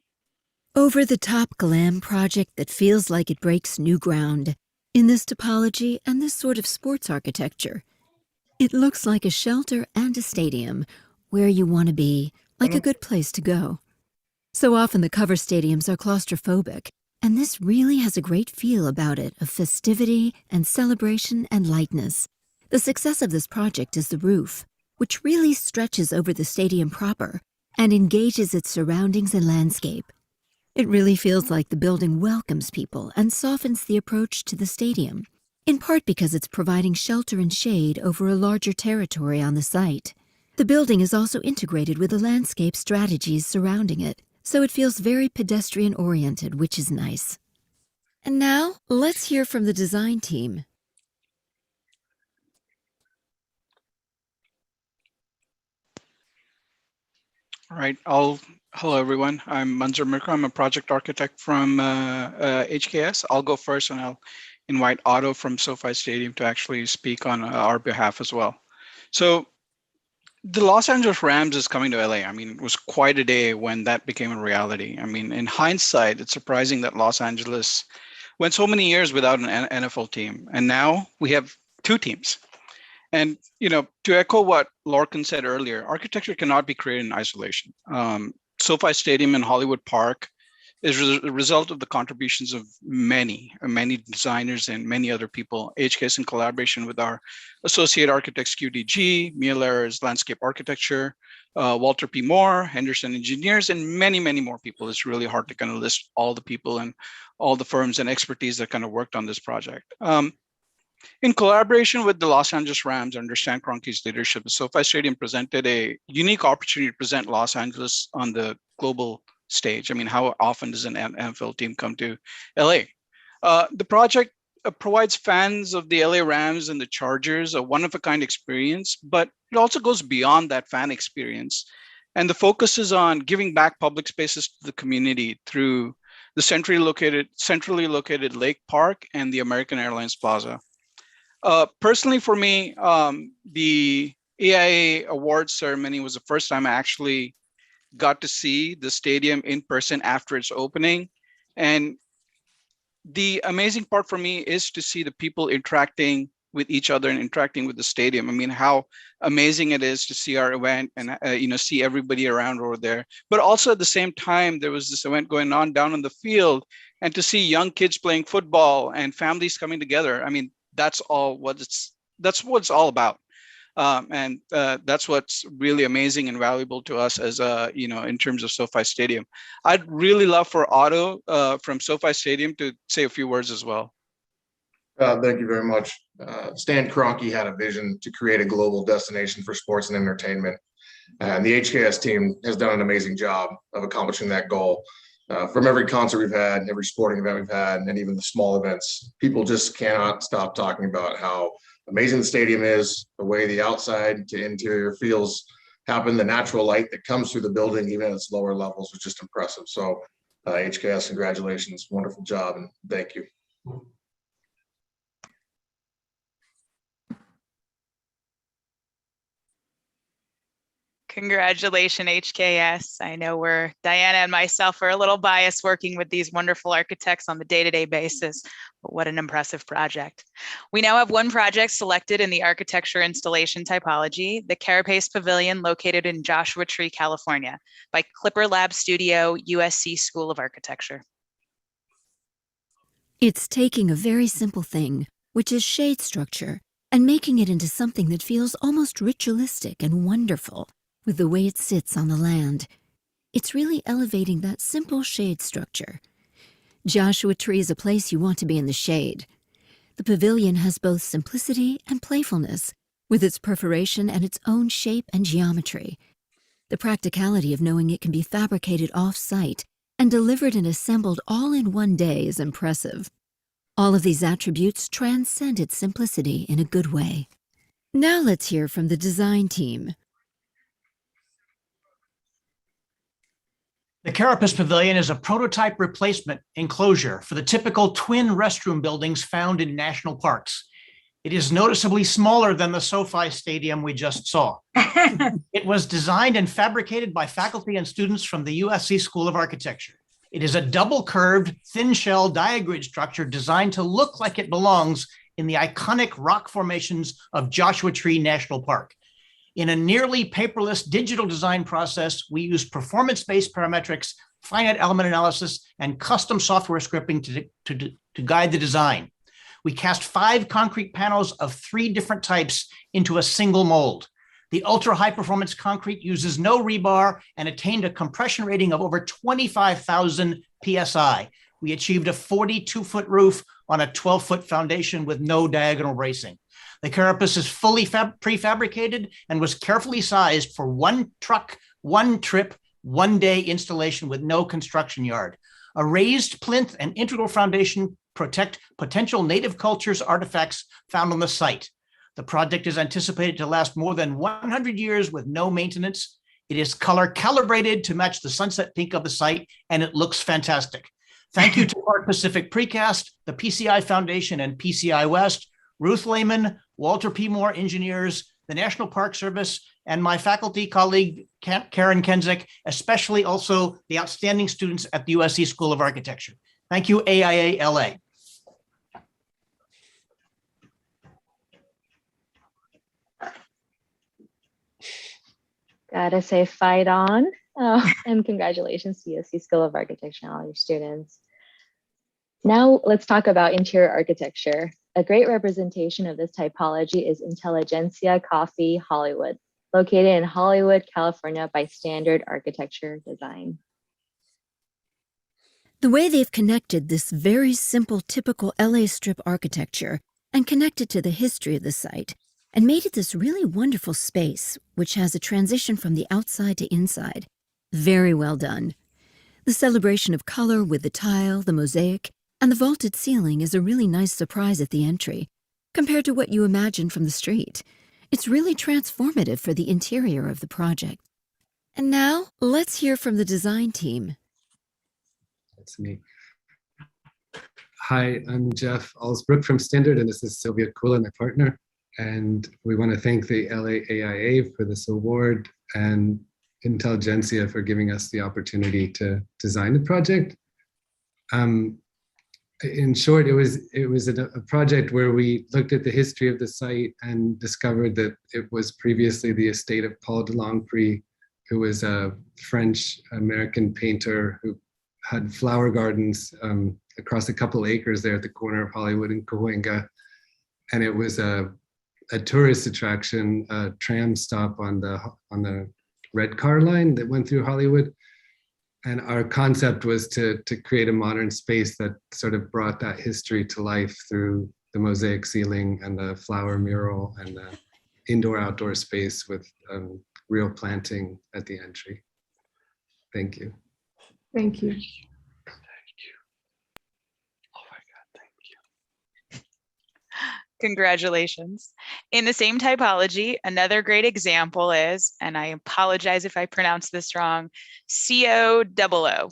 Over-the-top glam project that feels like it breaks new ground in this topology and this sort of sports architecture. It looks like a shelter and a stadium where you want to be, like a good place to go. So often the cover stadiums are claustrophobic, and this really has a great feel about it of festivity and celebration and lightness. The success of this project is the roof, which really stretches over the stadium proper and engages its surroundings and landscape. It really feels like the building welcomes people and softens the approach to the stadium, in part because it's providing shelter and shade over a larger territory on the site. The building is also integrated with the landscape strategies surrounding it, so it feels very pedestrian-oriented, which is nice. And now, let's hear from the design team. All right, hello everyone. I'm Manzur Mirka. I'm a project architect from HKS. I'll go first and I'll invite Otto from SoFi Stadium to actually speak on our behalf as well. So the Los Angeles Rams is coming to LA. I mean, it was quite a day when that became a reality. I mean, in hindsight, it's surprising that Los Angeles went so many years without an NFL team. And now we have two teams. And, you know, to echo what Lorcan said earlier, architecture cannot be created in isolation. SoFi Stadium in Hollywood Park is a result of the contributions of many designers and many other people. HKS in collaboration with our associate architects, QDG, Mueller's Landscape Architecture, Walter P. Moore, Henderson Engineers, and many more people. It's really hard to kind of list all the people and all the firms and expertise that kind of worked on this project. In collaboration with the Los Angeles Rams under Stan Kroenke's leadership, the SoFi Stadium presented a unique opportunity to present Los Angeles on the global stage. I mean, how often does an NFL team come to LA? The project provides fans of the LA Rams and the Chargers a one-of-a-kind experience, but it also goes beyond that fan experience. And the focus is on giving back public spaces to the community through the centrally located Lake Park and the American Airlines Plaza. Personally, for me, the AIA Awards ceremony was the first time I actually got to see the stadium in person after its opening. And the amazing part for me is to see the people interacting with each other and interacting with the stadium. I mean, how amazing it is to see our event and, see everybody around over there. But also at the same time, there was this event going on down on the field, and to see young kids playing football and families coming together. I mean, that's what it's all about. And that's what's really amazing and valuable to us as in terms of SoFi Stadium. I'd really love for Otto from SoFi Stadium to say a few words as well. Thank you very much. Stan Kroenke had a vision to create a global destination for sports and entertainment. And the HKS team has done an amazing job of accomplishing that goal. From every concert we've had, every sporting event we've had, and even the small events, people just cannot stop talking about how amazing the stadium is, the way the outside to interior feels happen, the natural light that comes through the building, even at its lower levels, was just impressive. So HKS, congratulations, wonderful job, and thank you. Congratulations, HKS. I know Diana and myself are a little biased working with these wonderful architects on the day-to-day basis, but what an impressive project. We now have one project selected in the architecture installation typology, the Carapace Pavilion located in Joshua Tree, California, by Clipper Lab Studio, USC School of Architecture. It's taking a very simple thing, which is shade structure, and making it into something that feels almost ritualistic and wonderful. With the way it sits on the land, it's really elevating that simple shade structure. Joshua Tree is a place you want to be in the shade. The pavilion has both simplicity and playfulness, with its perforation and its own shape and geometry. The practicality of knowing it can be fabricated off-site and delivered and assembled all in one day is impressive. All of these attributes transcend its simplicity in a good way. Now let's hear from the design team. The Carapace Pavilion is a prototype replacement enclosure for the typical twin restroom buildings found in national parks. It is noticeably smaller than the SoFi Stadium we just saw. It was designed and fabricated by faculty and students from the USC School of Architecture. It is a double-curved, thin-shell diagrid structure designed to look like it belongs in the iconic rock formations of Joshua Tree National Park. In a nearly paperless digital design process, we use performance-based parametrics, finite element analysis, and custom software scripting to guide the design. We cast 5 concrete panels of 3 different types into a single mold. The ultra-high performance concrete uses no rebar and attained a compression rating of over 25,000 PSI. We achieved a 42-foot roof on a 12-foot foundation with no diagonal bracing. The carapace is fully prefabricated and was carefully sized for 1 truck, 1 trip, 1-day installation with no construction yard. A raised plinth and integral foundation protect potential native cultures artifacts found on the site. The project is anticipated to last more than 100 years with no maintenance. It is color calibrated to match the sunset pink of the site, and it looks fantastic. Thank you to Park Pacific Precast, the PCI Foundation and PCI West, Ruth Lehman, Walter P. Moore Engineers, the National Park Service, and my faculty colleague, Karen Kenzik, especially also the outstanding students at the USC School of Architecture. Thank you, AIA LA. Gotta say, fight on. Oh, and congratulations to USC School of Architecture and all your students. Now let's talk about interior architecture. A great representation of this typology is Intelligentsia Coffee Hollywood, located in Hollywood, California by Standard Architecture Design. The way they've connected this very simple, typical LA Strip architecture and connected to the history of the site and made it this really wonderful space, which has a transition from the outside to inside. Very well done. The celebration of color with the tile, the mosaic, and the vaulted ceiling is a really nice surprise at the entry, compared to what you imagine from the street. It's really transformative for the interior of the project. And now, let's hear from the design team. That's me. Hi, I'm Jeff Alsbrook from Standard, and this is Sylvia Kula, my partner. And we want to thank the LA AIA for this award and Intelligentsia for giving us the opportunity to design the project. In short, it was a project where we looked at the history of the site and discovered that it was previously the estate of Paul de Longpre, who was a French-American painter who had flower gardens across a couple acres there at the corner of Hollywood and Cahuenga. And it was a tourist attraction, a tram stop on the red car line that went through Hollywood. And our concept was to create a modern space that sort of brought that history to life through the mosaic ceiling and the flower mural and the indoor-outdoor space with real planting at the entry. Thank you. Thank you. Congratulations. In the same typology, another great example is, and I apologize if I pronounce this wrong, COOO,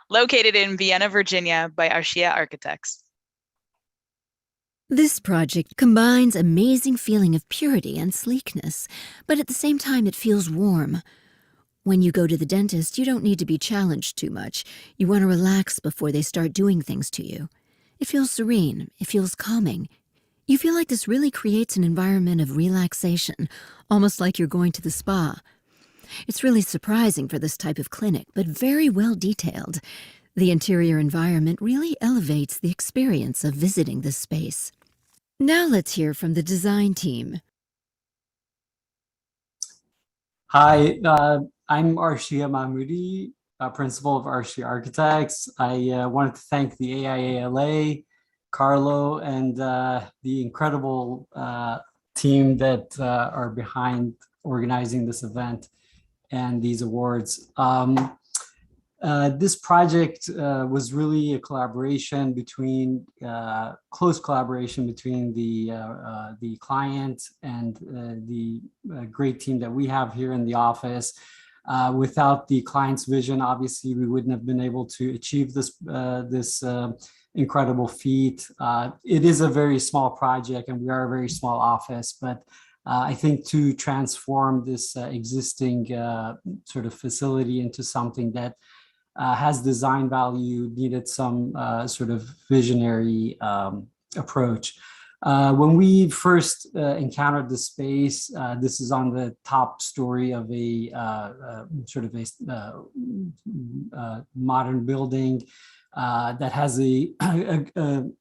located in Vienna, Virginia by Arshia Architects. This project combines amazing feeling of purity and sleekness, but at the same time it feels warm. When you go to the dentist, you don't need to be challenged too much. You want to relax before they start doing things to you. It feels serene. It feels calming. You feel like this really creates an environment of relaxation, almost like you're going to the spa. It's really surprising for this type of clinic, but very well detailed. The interior environment really elevates the experience of visiting this space. Now let's hear from the design team. Hi, I'm Arshia Mahmudi, principal of Arshia Architects. I wanted to thank the AIA-LA, Carlo, and the incredible team that are behind organizing this event and these awards. This project was really a collaboration between, close collaboration between the client and the great team that we have here in the office. Without the client's vision, obviously, we wouldn't have been able to achieve this incredible feat. It is a very small project, and we are a very small office, but I think to transform this existing sort of facility into something that has design value needed some sort of visionary approach. When we first encountered the space, this is on the top story of a sort of a modern building that has a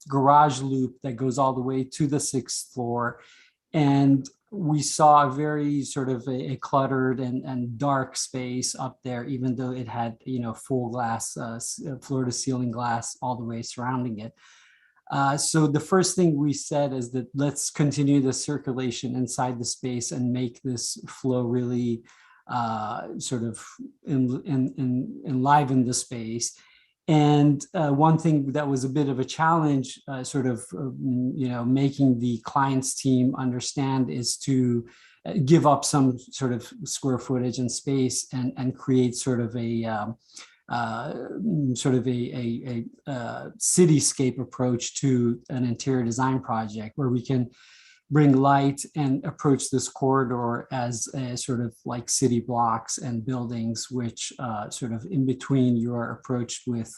garage loop that goes all the way to the 6th floor. And we saw a very sort of a cluttered and dark space up there, even though it had, full glass, floor to ceiling glass all the way surrounding it. So the first thing we said is that let's continue the circulation inside the space and make this flow really sort of enliven the space. And one thing that was a bit of a challenge, making the client's team understand, is to give up some sort of square footage and space and create sort of a cityscape approach to an interior design project, where we can bring light and approach this corridor as a sort of like city blocks and buildings, which sort of in between you are approached with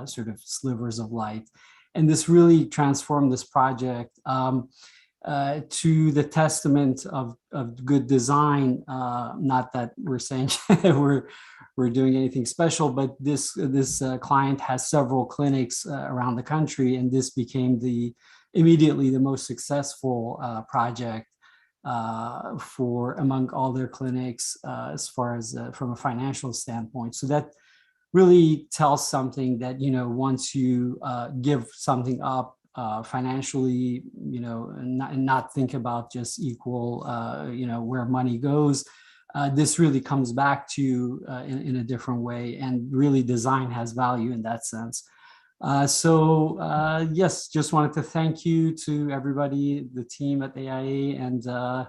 sort of slivers of light. And this really transformed this project to the testament of good design. Not that we're saying we're doing anything special, but this client has several clinics around the country, and this became immediately the most successful project for among all their clinics as far as from a financial standpoint. So that really tells something that, once you give something up financially, and not think about just equal, where money goes, this really comes back to you in a different way, and really design has value in that sense. Yes, just wanted to thank you to everybody, the team at AIA and the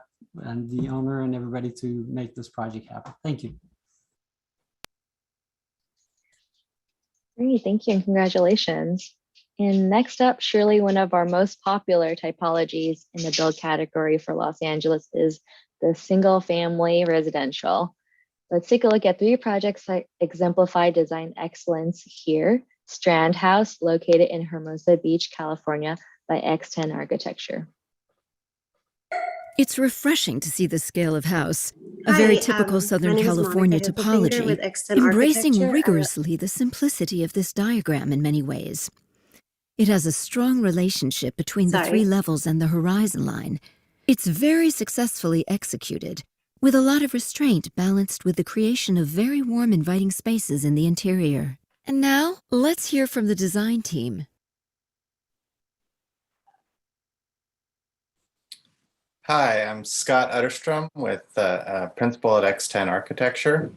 owner and everybody to make this project happen. Thank you. Great, thank you and congratulations. And next up, surely one of our most popular typologies in the build category for Los Angeles is the single family residential. Let's take a look at 3 projects that exemplify design excellence here. Strand House, located in Hermosa Beach, California, by X10 Architecture. It's refreshing to see the scale of house, a very typical Southern California topology, embracing rigorously the simplicity of this diagram in many ways. It has a strong relationship between the 3 levels and the horizon line. It's very successfully executed, with a lot of restraint balanced with the creation of very warm, inviting spaces in the interior. And now, let's hear from the design team. Hi, I'm Scott Utterstrom with Principal at X10 Architecture,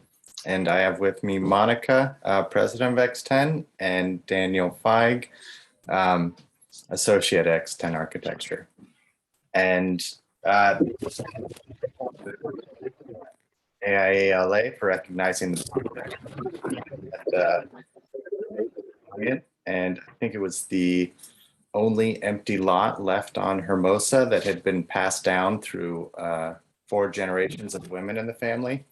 and I have with me Monica, President of X10, and Daniel Feig, Associate at X10 Architecture. And AIALA for recognizing the project. And I think it was the only empty lot left on Hermosa that had been passed down through 4 generations of women in the family.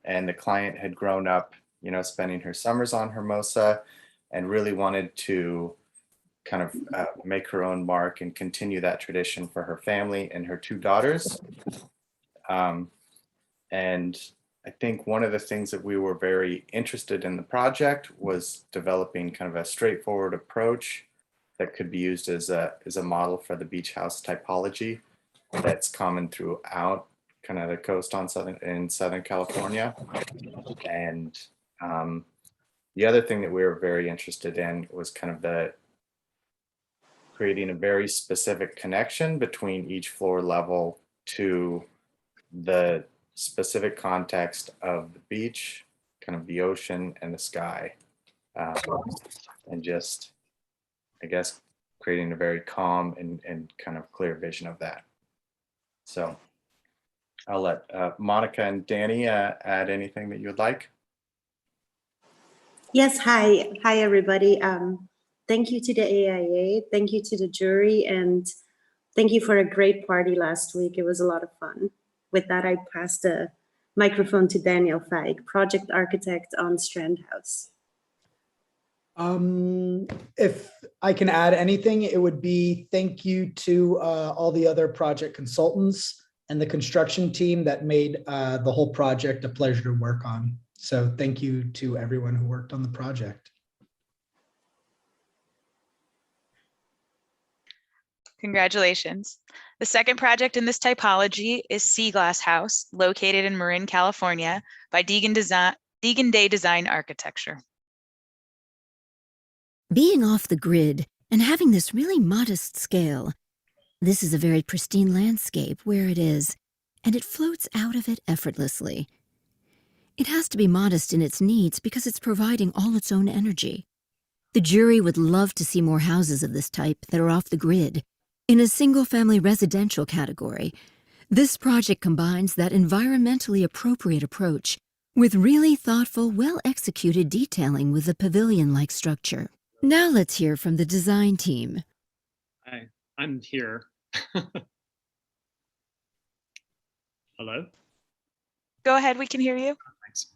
And the client had grown up, spending her summers on Hermosa and really wanted to kind of make her own mark and continue that tradition for her family and her 2 daughters. And I think one of the things that we were very interested in the project was developing kind of a straightforward approach that could be used as a model for the beach house typology that's common throughout kind of the coast in Southern California. And the other thing that we were very interested in was kind of creating a very specific connection between each floor level to the specific context of the beach, kind of the ocean and the sky, and just, I guess, creating a very calm and kind of clear vision of that. So I'll let Monica and Danny add anything that you would like. Yes, hi. Hi, everybody. Thank you to the AIA, thank you to the jury, and thank you for a great party last week. It was a lot of fun. With that, I pass the microphone to Daniel Feig, project architect on Strand House. If I can add anything, it would be thank you to all the other project consultants and the construction team that made the whole project a pleasure to work on. So thank you to everyone who worked on the project. Congratulations. The second project in this typology is Sea Glass House, located in Marin, California, by Deegan Day Design Architecture. Being off the grid and having this really modest scale, this is a very pristine landscape where it is, and it floats out of it effortlessly. It has to be modest in its needs because it's providing all its own energy. The jury would love to see more houses of this type that are off the grid. In a single-family residential category, this project combines that environmentally appropriate approach with really thoughtful, well-executed detailing with a pavilion-like structure. Now let's hear from the design team. Hi, I'm here. Hello? Go ahead, we can hear you. Thanks.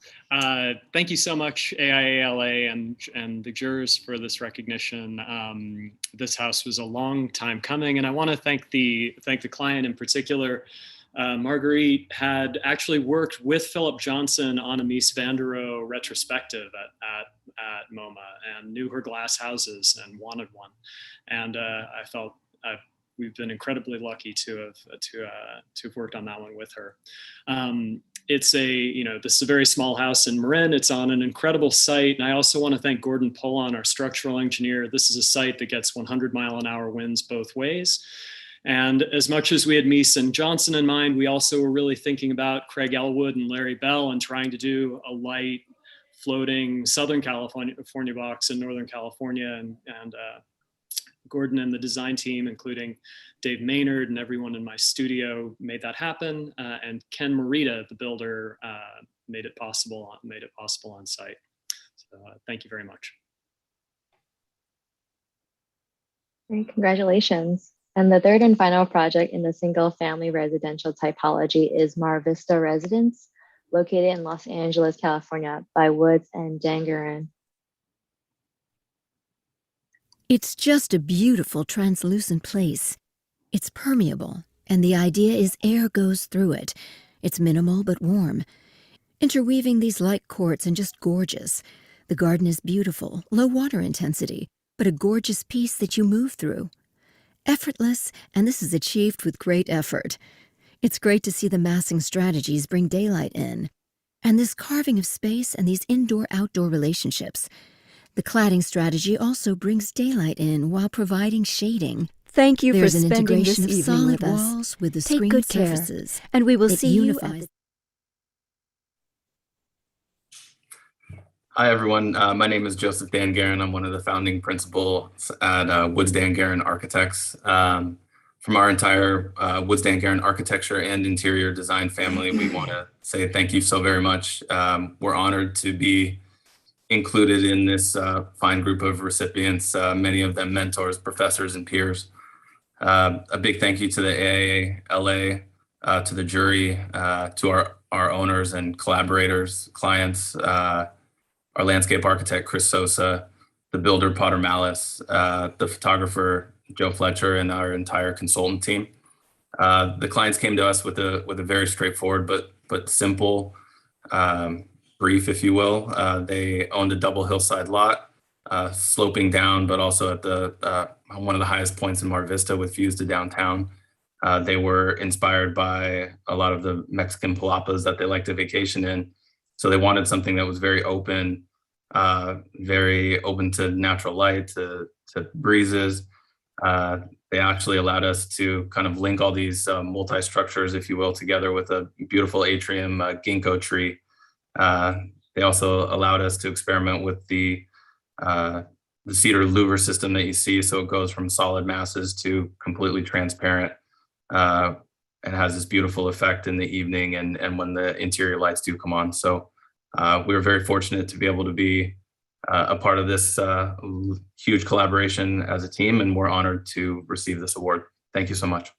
Thank you so much, AIALA and the jurors for this recognition. This house was a long time coming, and I want to thank the client in particular. Marguerite had actually worked with Philip Johnson on a Mies van der Rohe retrospective at MoMA and knew her glass houses and wanted one. And I felt we've been incredibly lucky to have worked on that one with her. It's this is a very small house in Marin. It's on an incredible site. And I also want to thank Gordon Pollon, our structural engineer. This is a site that gets 100-mile-an-hour winds both ways. And as much as we had Mies and Johnson in mind, we also were really thinking about Craig Elwood and Larry Bell and trying to do a light floating Southern California box in Northern California. And Gordon and the design team, including Dave Maynard and everyone in my studio, made that happen. And Ken Morita, the builder, made it possible on site. So thank you very much. Great, congratulations. And the third and final project in the single-family residential typology is Mar Vista Residence, located in Los Angeles, California, by Woods and Dangaran. It's just a beautiful translucent place. It's permeable, and the idea is air goes through it. It's minimal but warm. Interweaving these light courts and just gorgeous. The garden is beautiful, low water intensity, but a gorgeous piece that you move through. Effortless, and this is achieved with great effort. It's great to see the massing strategies bring daylight in. And this carving of space and these indoor-outdoor relationships. The cladding strategy also brings daylight in while providing shading. Thank you There's for an spending this integration of evening solid with us. walls with the Take screen good care, surfaces. and we will It see you unifies. at the Hi, everyone. My name is Joseph Dangaran. I'm one of the founding principals at Woods Dangaran Architects. From our entire Woods Dangaran architecture and interior design family, we want to say thank you so very much. We're honored to be included in this fine group of recipients, many of them mentors, professors, and peers. A big thank you to the AIA LA, to the jury, to our owners and collaborators, clients, our landscape architect, Chris Sosa, the builder, Potter Malice, the photographer, Joe Fletcher, and our entire consultant team. The clients came to us with a very straightforward but simple brief, if you will. They owned a double hillside lot, sloping down, but also at the one of the highest points in Mar Vista with views to downtown. They were inspired by a lot of the Mexican palapas that they like to vacation in. So they wanted something that was very open to natural light, to breezes. They actually allowed us to kind of link all these multi-structures, if you will, together with a beautiful atrium ginkgo tree. They also allowed us to experiment with the cedar louver system that you see. So it goes from solid masses to completely transparent and has this beautiful effect in the evening and when the interior lights do come on. So we were very fortunate to be able to be a part of this huge collaboration as a team, and we're honored to receive this award. Thank you so much.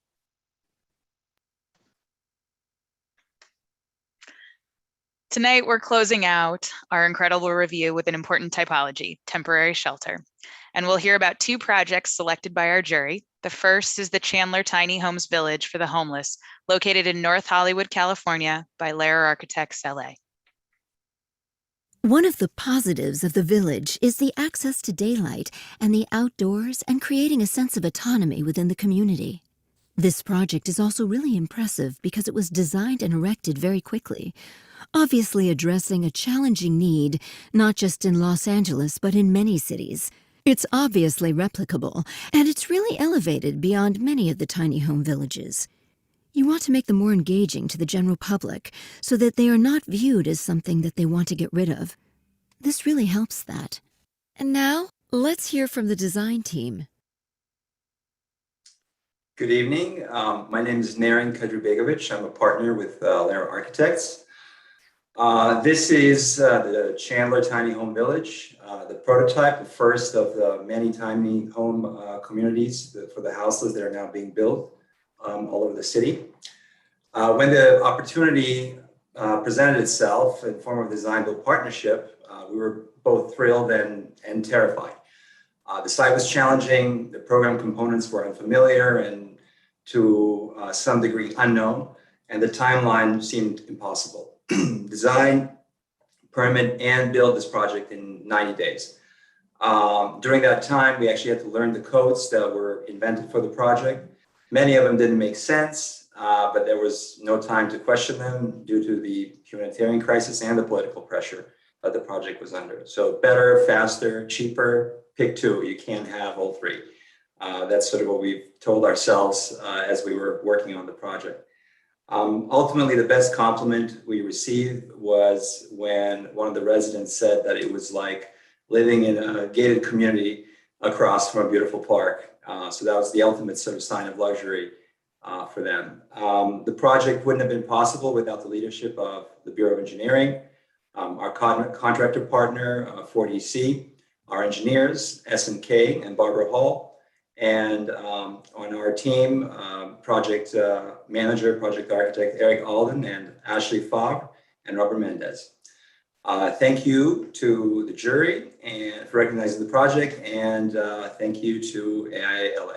Tonight, we're closing out our incredible review with an important typology, temporary shelter. And we'll hear about 2 projects selected by our jury. The first is the Chandler Tiny Homes Village for the Homeless, located in North Hollywood, California, by Lair Architects, LA. One of the positives of the village is the access to daylight and the outdoors and creating a sense of autonomy within the community. This project is also really impressive because it was designed and erected very quickly, obviously addressing a challenging need, not just in Los Angeles, but in many cities. It's obviously replicable, and it's really elevated beyond many of the tiny home villages. You want to make them more engaging to the general public so that they are not viewed as something that they want to get rid of. This really helps that. And now, let's hear from the design team. Good evening. My name is Naren Kadribegovic. I'm a partner with Lair Architects. This is the Chandler Tiny Home Village, the prototype, the first of the many tiny home communities for the houses that are now being built all over the city. When the opportunity presented itself in the form of a design-build partnership, we were both thrilled and terrified. The site was challenging, the program components were unfamiliar and to some degree unknown, and the timeline seemed impossible. Design, permit, and build this project in 90 days. During that time, we actually had to learn the codes that were invented for the project. Many of them didn't make sense, but there was no time to question them due to the humanitarian crisis and the political pressure that the project was under. So better, faster, cheaper, pick 2. You can't have all 3. That's sort of what we've told ourselves as we were working on the project. Ultimately, the best compliment we received was when one of the residents said that it was like living in a gated community across from a beautiful park. So that was the ultimate sort of sign of luxury for them. The project wouldn't have been possible without the leadership of the Bureau of Engineering, our contractor partner, 4DC, our engineers, S&K and Barbara Hall, and on our team, project manager, project architect Eric Alden and Ashley Fogg and Robert Mendez. Thank you to the jury and for recognizing the project, and thank you to AIA-LA.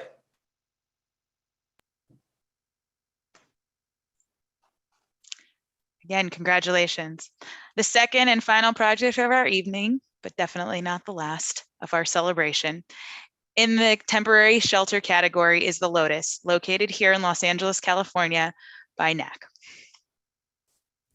Again, congratulations. The second and final project of our evening, but definitely not the last of our celebration, in the temporary shelter category is the Lotus, located here in Los Angeles, California, by NAC.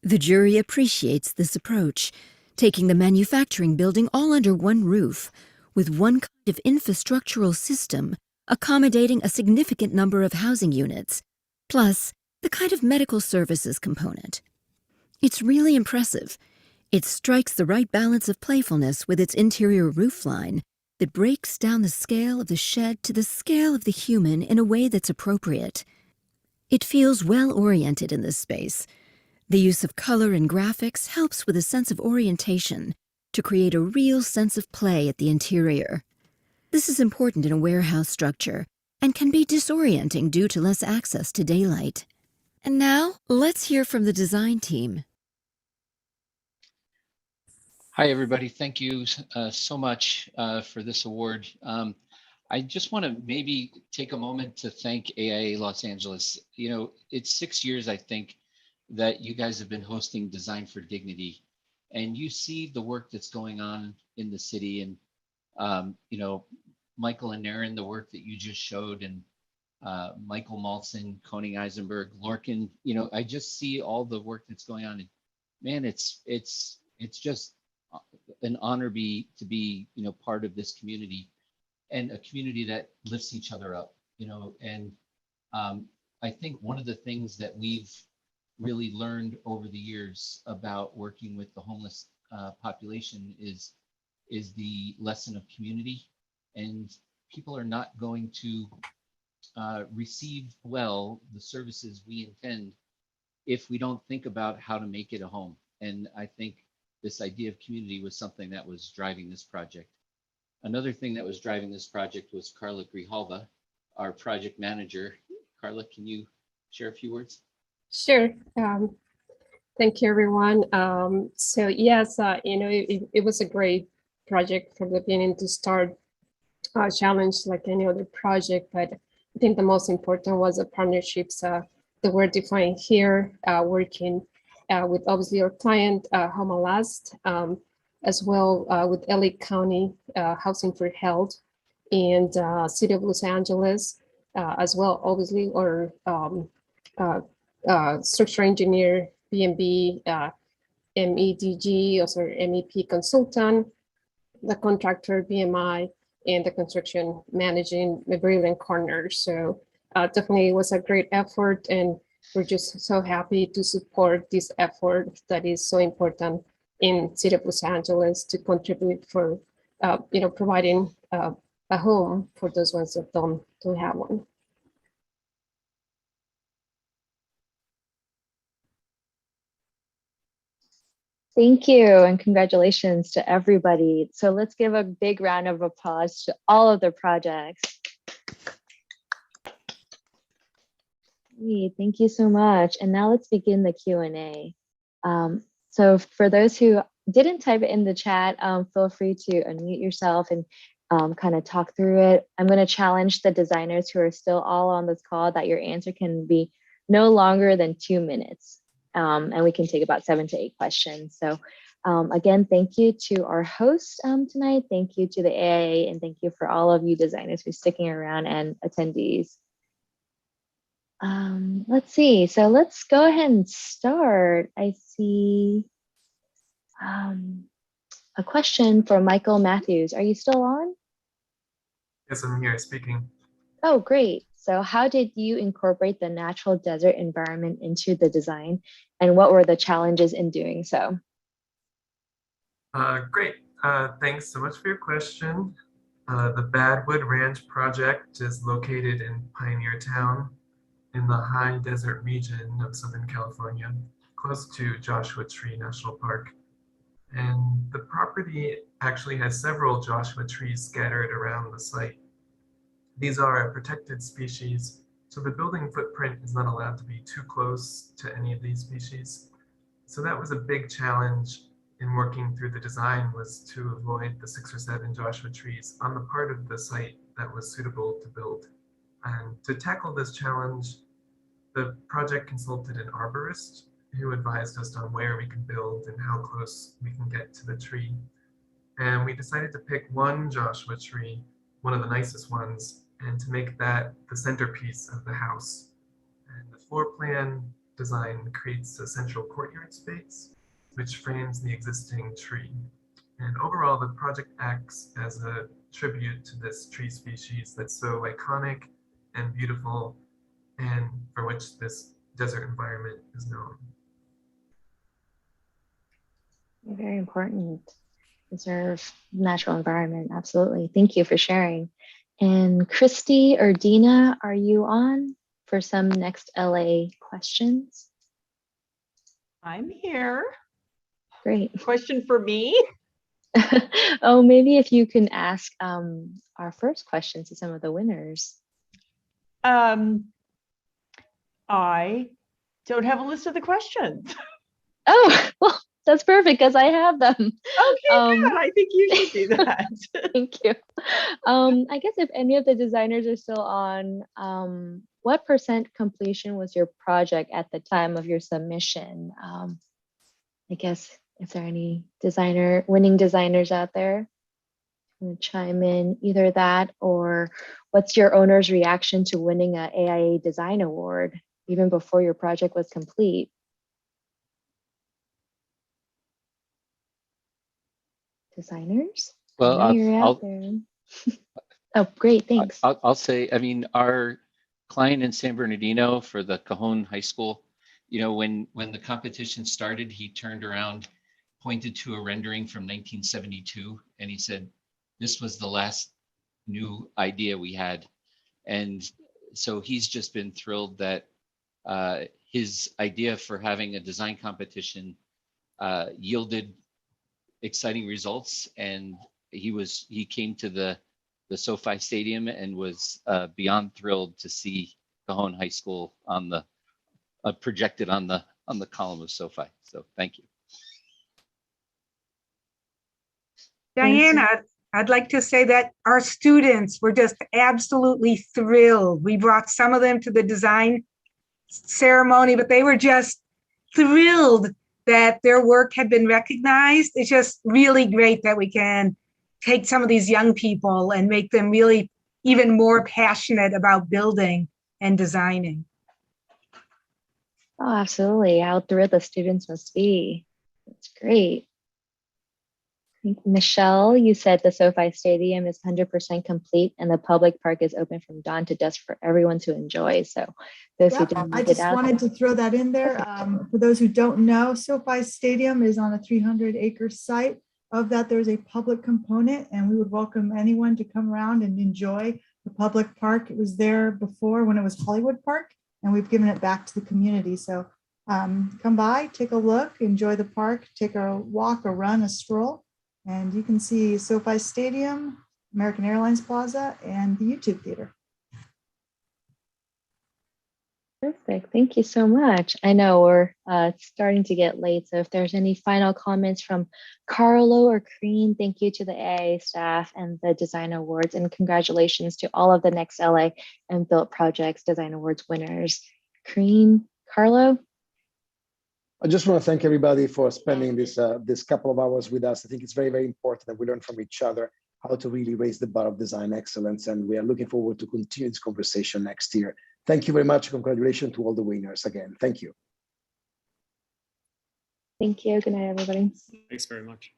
The jury appreciates this approach, taking the manufacturing building all under one roof, with one kind of infrastructural system accommodating a significant number of housing units, plus the kind of medical services component. It's really impressive. It strikes the right balance of playfulness with its interior roofline that breaks down the scale of the shed to the scale of the human in a way that's appropriate. It feels well-oriented in this space. The use of color and graphics helps with a sense of orientation to create a real sense of play at the interior. This is important in a warehouse structure and can be disorienting due to less access to daylight. And now, let's hear from the design team. Hi, everybody. Thank you so much for this award. I just want to maybe take a moment to thank AIA Los Angeles. You know, it's 6 years, I think, that you guys have been hosting Design for Dignity, and you see the work that's going on in the city. And, you know, Michael and Naren, the work that you just showed, and Michael Malson, Koning Eisenberg, Lorcan, you know, I just see all the work that's going on. And man, it's just an honor to be, you know, part of this community, and a community that lifts each other up, you know. And I think one of the things that we've really learned over the years about working with the homeless population is the lesson of community. And people are not going to receive well the services we intend if we don't think about how to make it a home. And I think this idea of community was something that was driving this project. Another thing that was driving this project was Carla Grijalva, our project manager. Carla, can you share a few words? Sure. Thank you, everyone. So yes, it was a great project from the beginning to start. Challenge like any other project, but I think the most important was the partnerships that were defined here, working with obviously our client, Home Last, as well with LA County Housing for Health and City of Los Angeles, as well, obviously, our structural engineer, B&B, MEDG, also MEP consultant, the contractor, BMI, and the construction managing Mcgregor Corner. So definitely was a great effort, and we're just so happy to support this effort that is so important in City of Los Angeles to contribute for providing a home for those ones that don't have one. Thank you, and congratulations to everybody. So let's give a big round of applause to all of the projects. Great, thank you so much. And now let's begin the Q&A. So for those who didn't type it in the chat, feel free to unmute yourself and kind of talk through it. I'm going to challenge the designers who are still all on this call that your answer can be no longer than 2 minutes. And we can take about 7 to 8 questions. So again, thank you to our host tonight. Thank you to the AIA, and thank you for all of you designers for sticking around and attendees. Let's see. So let's go ahead and start. I see a question for Michael Matthews. Are you still on? Yes, I'm here speaking. Oh, great. So how did you incorporate the natural desert environment into the design, and what were the challenges in doing so? Great. Thanks so much for your question. The Badwood Ranch project is located in Pioneer Town in the high desert region of Southern California, close to Joshua Tree National Park. And the property actually has several Joshua trees scattered around the site. These are a protected species, so the building footprint is not allowed to be too close to any of these species. So that was a big challenge in working through the design, was to avoid the 6 or 7 Joshua trees on the part of the site that was suitable to build. And to tackle this challenge, the project consulted an arborist who advised us on where we can build and how close we can get to the tree. And we decided to pick one Joshua tree, one of the nicest ones, and to make that the centerpiece of the house. And the floor plan design creates a central courtyard space, which frames the existing tree. And overall, the project acts as a tribute to this tree species that's so iconic and beautiful, and for which this desert environment is known. Very important. Preserve natural environment. Absolutely. Thank you for sharing. And Christy or Dina, are you on for some next LA questions? I'm here. Great. Question for me? Oh, maybe if you can ask our first question to some of the winners. I don't have a list of the questions. Oh, well, that's perfect because I have them. Okay, good. I think you should do that. Thank you. I guess if any of the designers are still on, what % completion was your project at the time of your submission? I guess if there are any winning designers out there, I'm gonna chime in either that, or what's your owner's reaction to winning an AIA Design Award even before your project was complete? Designers? Well, I know you're out there. Oh, great, thanks. I'll say, I mean, our client in San Bernardino for the Cajon High School, you know, when the competition started, he turned around, pointed to a rendering from 1972, and he said, this was the last new idea we had. And so he's just been thrilled that his idea for having a design competition yielded exciting results, and he came to the SoFi Stadium and was beyond thrilled to see Cajon High School on the projected on the column of SoFi. So thank you. Diana, I'd like to say that our students were just absolutely thrilled. We brought some of them to the design ceremony, but they were just thrilled that their work had been recognized. It's just really great that we can take some of these young people and make them really even more passionate about building and designing. Oh, absolutely. How thrilled the students must be. That's great. Michelle, you said the SoFi Stadium is 100% complete and the public park is open from dawn to dusk for everyone to enjoy. So those who didn't I get just out, wanted to throw that in there. For those who don't know, SoFi Stadium is on a 300-acre site. Of that, there's a public component, and we would welcome anyone to come around and enjoy the public park. It was there before when it was Hollywood Park, and we've given it back to the community. So come by, take a look, enjoy the park, take a walk, a run, a stroll, and you can see SoFi Stadium, American Airlines Plaza, and the YouTube Theater. perfect. Thank you so much. I know we're starting to get late, so if there's any final comments from Carlo or Crean, thank you to the AIA staff and the Design Awards, and congratulations to all of the Next LA and Built Projects Design Awards winners. Crean, Carlo? I just want to thank everybody for spending this couple of hours with us. I think it's very, very important that we learn from each other how to really raise the bar of design excellence. And we are looking forward to continue this conversation next year. Thank you very much. Congratulations to all the winners again. Thank you. Thank you. Good night, everybody. Thanks very much.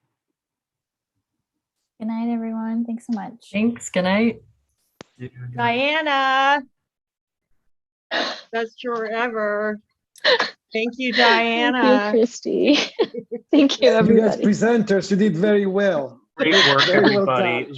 Good night, everyone. Thanks so much. Thanks. Good night. Diana. Best tour ever. Thank you, Diana. Thank you, Christy. Thank you, everybody. You guys presenters, you did very well. Great work, Very well everybody. done.